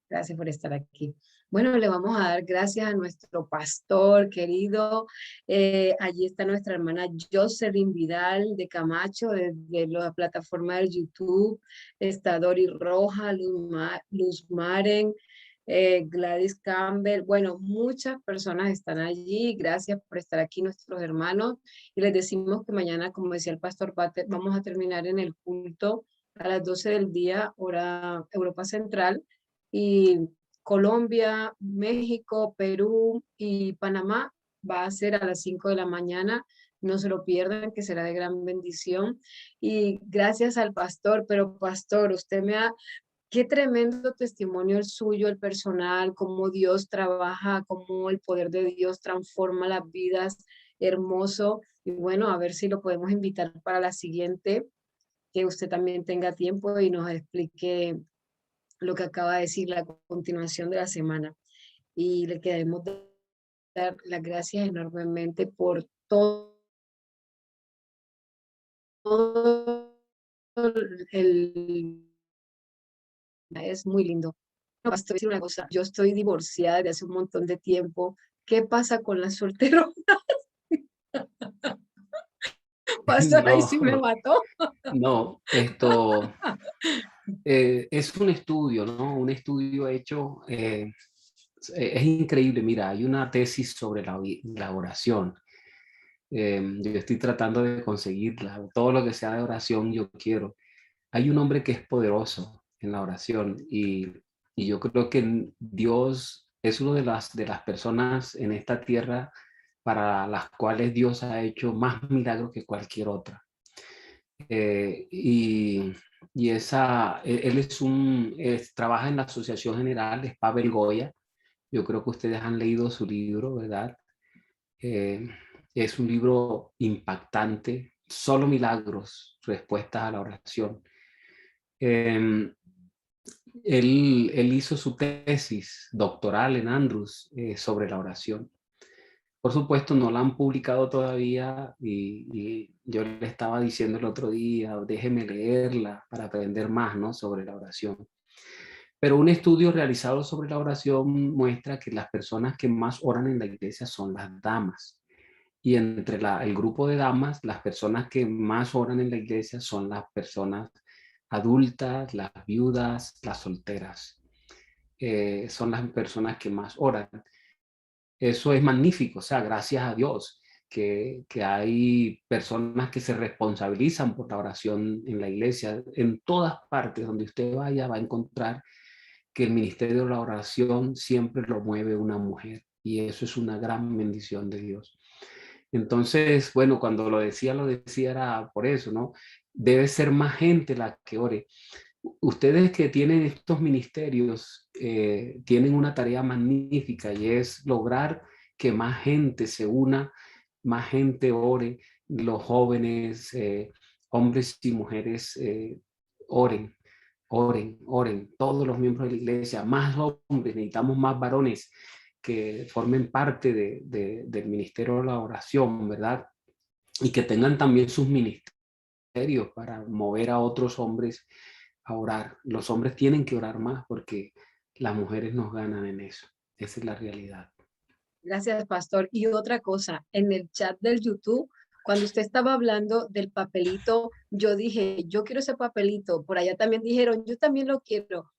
A: Gracias por estar aquí. Bueno, le vamos a dar gracias a nuestro pastor querido. Allí está nuestra hermana Jocelyn Vidal de Camacho, desde la plataforma de YouTube. Está Dori Roja, Luz Maren, Gladys Campbell. Bueno, muchas personas están allí. Gracias por estar aquí, nuestros hermanos. Y les decimos que mañana, como decía el pastor Pater, vamos a terminar en el culto a las 12 del día, hora Europa Central. Y Colombia, México, Perú y Panamá va a ser a las 5 de la mañana. No se lo pierdan, que será de gran bendición. Y gracias al pastor, pero pastor, qué tremendo testimonio el suyo, el personal, cómo Dios trabaja, cómo el poder de Dios transforma las vidas, hermoso. Y bueno, a ver si lo podemos invitar para la siguiente, que usted también tenga tiempo y nos explique lo que acaba de decir, la continuación de la semana. Y le queremos dar las gracias enormemente por todo el... Es muy lindo. No, pastor, decir una cosa, yo estoy divorciada desde hace un montón de tiempo. ¿Qué pasa con las solteras? Pastor, ahí sí me
D: No,
A: mató.
D: no, es un estudio, ¿no? Un estudio hecho, es increíble. Mira, hay una tesis sobre la oración. Yo estoy tratando de conseguirla. Todo lo que sea de oración yo quiero. Hay un hombre que es poderoso en la oración y yo creo que Dios es una de las personas en esta tierra para las cuales Dios ha hecho más milagros que cualquier otra. Eh, y, él trabaja en la Asociación General, es Pavel Goya. Yo creo que ustedes han leído su libro, ¿verdad? Eh, es un libro impactante, solo milagros, respuestas a la oración. Eh, él hizo su tesis doctoral en Andrews sobre la oración. Por supuesto, no la han publicado todavía y yo le estaba diciendo el otro día, déjeme leerla para aprender más, ¿no? Sobre la oración. Pero un estudio realizado sobre la oración muestra que las personas que más oran en la iglesia son las damas. Y entre el grupo de damas, las personas que más oran en la iglesia son las personas adultas, las viudas, las solteras. Son las personas que más oran. Eso es magnífico, o sea, gracias a Dios que hay personas que se responsabilizan por la oración en la iglesia. En todas partes donde usted vaya va a encontrar que el ministerio de la oración siempre lo mueve una mujer y eso es una gran bendición de Dios. Entonces, bueno, cuando lo decía era por eso, ¿no? Debe ser más gente la que ore. Ustedes que tienen estos ministerios tienen una tarea magnífica y es lograr que más gente se una, más gente ore, los jóvenes, hombres y mujeres oren, oren, todos los miembros de la iglesia, más hombres, necesitamos más varones que formen parte del ministerio de la oración, ¿verdad? Y que tengan también sus ministerios para mover a otros hombres a orar. Los hombres tienen que orar más porque las mujeres nos ganan en eso. Esa es la realidad.
A: Gracias, pastor. Y otra cosa, en el chat del YouTube, cuando usted estaba hablando del papelito, yo dije, yo quiero ese papelito. Por allá también dijeron, yo también lo quiero.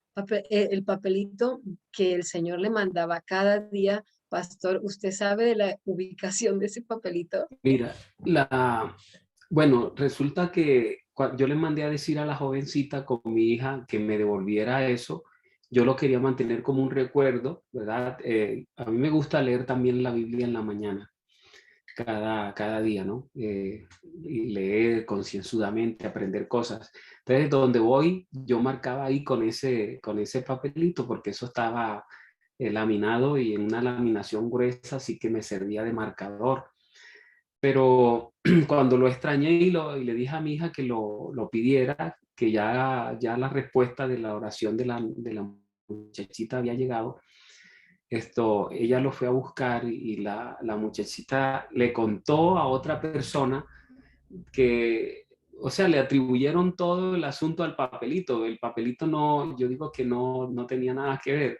A: El papelito que el Señor le mandaba cada día, pastor, ¿usted sabe de la ubicación de ese papelito?
D: Mira, bueno, resulta que yo le mandé a decir a la jovencita con mi hija que me devolviera eso. Yo lo quería mantener como un recuerdo, ¿verdad? A mí me gusta leer también la Biblia en la mañana. cada día, ¿no? Y leer concienzudamente, aprender cosas. Entonces, donde voy, yo marcaba ahí con ese papelito, porque eso estaba laminado y en una laminación gruesa, así que me servía de marcador. Pero cuando lo extrañé y le dije a mi hija que lo pidiera, que ya la respuesta de la oración de la muchachita había llegado, ella lo fue a buscar y la muchachita le contó a otra persona que, o sea, le atribuyeron todo el asunto al papelito. El papelito no, yo digo que no tenía nada que ver.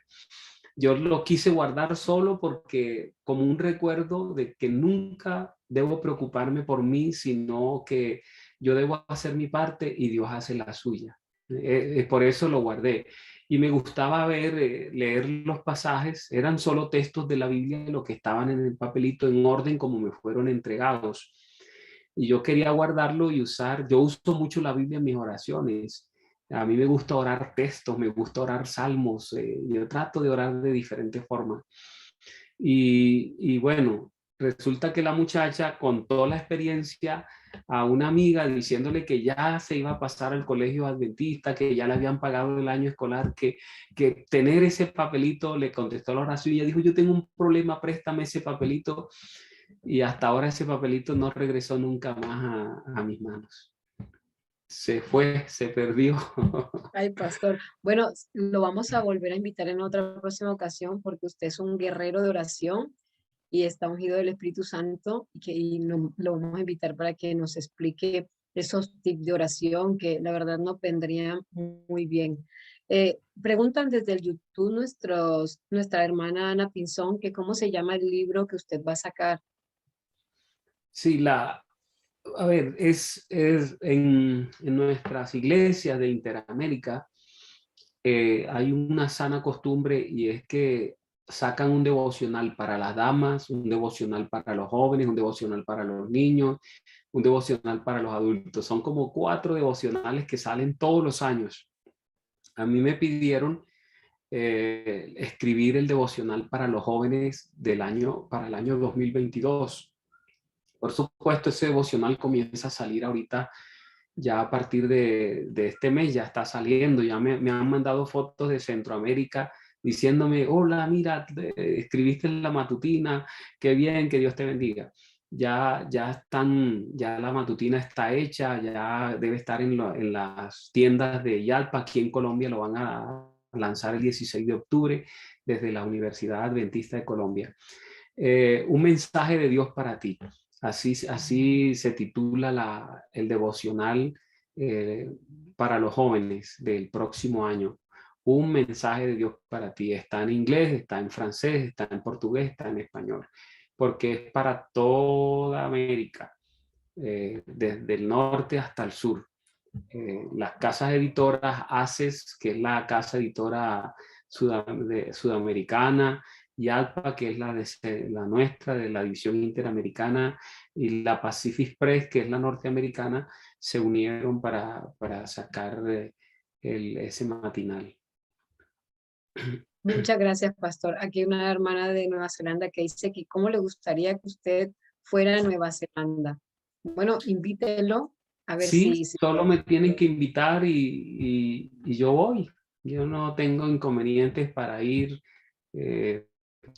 D: Yo lo quise guardar solo porque como un recuerdo de que nunca debo preocuparme por mí, sino que yo debo hacer mi parte y Dios hace la suya. Por eso lo guardé. Y me gustaba leer los pasajes, eran solo textos de la Biblia, lo que estaban en el papelito en orden como me fueron entregados. Y yo quería guardarlo y yo uso mucho la Biblia en mis oraciones. A mí me gusta orar textos, me gusta orar salmos, yo trato de orar de diferentes formas. Y bueno, resulta que la muchacha contó la experiencia a una amiga diciéndole que ya se iba a pasar al colegio adventista, que ya le habían pagado el año escolar, que tener ese papelito, le contestó la oración y ella dijo, yo tengo un problema, préstame ese papelito. Y hasta ahora ese papelito no regresó nunca más a mis manos. Se fue, se perdió.
A: Ay, pastor. Bueno, lo vamos a volver a invitar en otra próxima ocasión porque usted es un guerrero de oración y está ungido del Espíritu Santo lo vamos a invitar para que nos explique esos tips de oración que la verdad nos vendrían muy bien. Preguntan desde el YouTube nuestra hermana Ana Pinzón que cómo se llama el libro que usted va a sacar.
D: Sí, a ver, es en nuestras iglesias de Interamérica hay una sana costumbre y es que sacan un devocional para las damas, un devocional para los jóvenes, un devocional para los niños, un devocional para los adultos. Son como 4 devocionales que salen todos los años. A mí me pidieron escribir el devocional para los jóvenes para el año 2022. Por supuesto, ese devocional comienza a salir ahorita, ya a partir de este mes, ya está saliendo, ya me han mandado fotos de Centroamérica diciéndome, hola, mira, escribiste en la matutina, qué bien, que Dios te bendiga. Ya la matutina está hecha, ya debe estar en las tiendas de Yalpa, aquí en Colombia lo van a lanzar el 16 de octubre desde la Universidad Adventista de Colombia. Un mensaje de Dios para ti. Así se titula el devocional para los jóvenes del próximo año. Un mensaje de Dios para ti. Está en inglés, está en francés, está en portugués, está en español. Porque es para toda América, desde el norte hasta el sur. Las casas editoras ACES, que es la casa editora sudamericana, y ALPA, que es la nuestra, de la división interamericana, y la Pacific Press, que es la norteamericana, se unieron para sacar ese matinal.
A: Muchas gracias, pastor. Aquí hay una hermana de Nueva Zelanda que dice que cómo le gustaría que usted fuera a Nueva Zelanda. Bueno, invítelo a ver
D: Sí,
A: si
D: solo me tienen que invitar y yo voy. Yo no tengo inconvenientes para ir.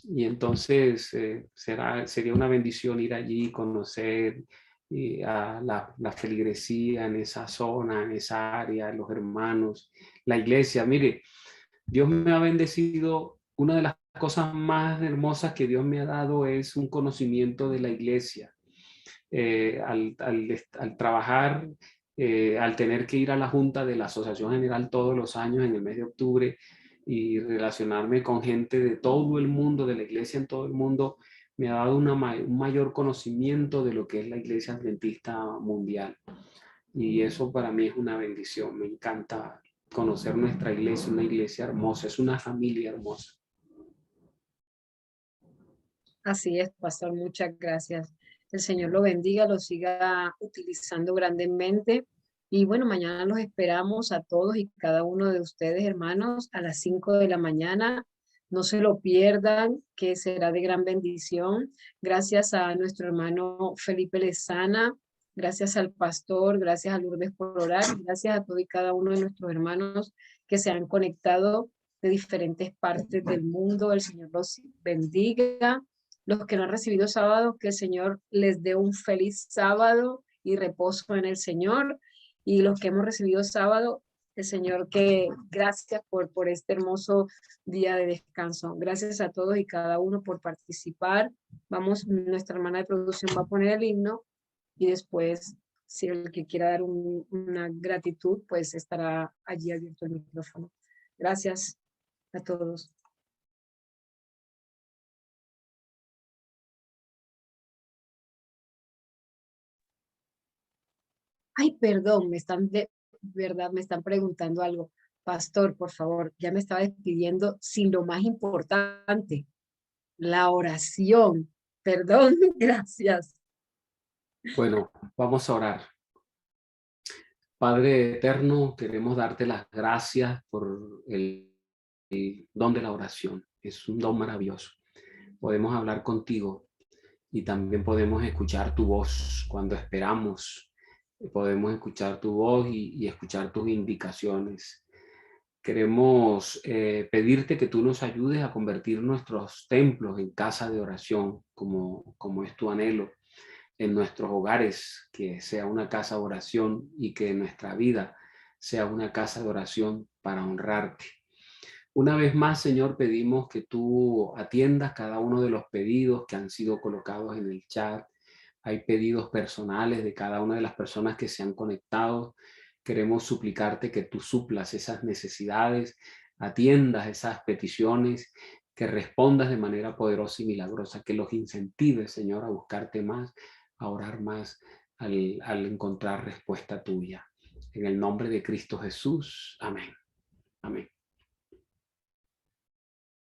D: Y entonces sería una bendición ir allí, conocer a la feligresía en esa zona, en esa área, los hermanos, la iglesia. Mire, Dios me ha bendecido. Una de las cosas más hermosas que Dios me ha dado es un conocimiento de la iglesia. Al trabajar, al tener que ir a la junta de la Asociación General todos los años en el mes de octubre y relacionarme con gente de todo el mundo, de la iglesia en todo el mundo, me ha dado un mayor conocimiento de lo que es la iglesia adventista mundial. Y eso para mí es una bendición. Me encanta conocer nuestra iglesia, una iglesia hermosa, es una familia hermosa.
A: así es, pastor. Muchas gracias. El Señor lo bendiga, lo siga utilizando grandemente. Y bueno, mañana los esperamos a todos y cada uno de ustedes, hermanos, a las 5 de la mañana. No se lo pierdan, que será de gran bendición. Gracias a nuestro hermano Felipe Lezana, gracias al pastor, gracias a Lourdes por orar, gracias a todo y cada uno de nuestros hermanos que se han conectado de diferentes partes del mundo. El Señor los bendiga. Los que no han recibido sábado, que el Señor les dé un feliz sábado y reposo en el Señor. Y los que hemos recibido sábado, el Señor, que gracias por este hermoso día de descanso. Gracias a todos y cada uno por participar. Vamos, nuestra hermana de producción va a poner el himno y después, si el que quiera dar una gratitud, pues estará allí abierto el micrófono. Gracias a todos. Ay, perdón, me están me están preguntando algo. Pastor, por favor, ya me estaba despidiendo sin lo más importante, la oración. Perdón, gracias.
D: Bueno, vamos a orar. Padre eterno, queremos darte las gracias por el don de la oración. Es un don maravilloso. Podemos hablar contigo y también podemos escuchar tu voz cuando esperamos. Podemos escuchar tu voz y escuchar tus indicaciones. Queremos pedirte que tú nos ayudes a convertir nuestros templos en casa de oración, como es tu anhelo, en nuestros hogares, que sea una casa de oración y que nuestra vida sea una casa de oración para honrarte. Una vez más, Señor, pedimos que tú atiendas cada uno de los pedidos que han sido colocados en el chat. Hay pedidos personales de cada una de las personas que se han conectado. Queremos suplicarte que tú suplas esas necesidades, atiendas esas peticiones, que respondas de manera poderosa y milagrosa, que los incentives, Señor, a buscarte más, a orar más, al encontrar respuesta tuya. En el nombre de Cristo Jesús. Amén. Amén.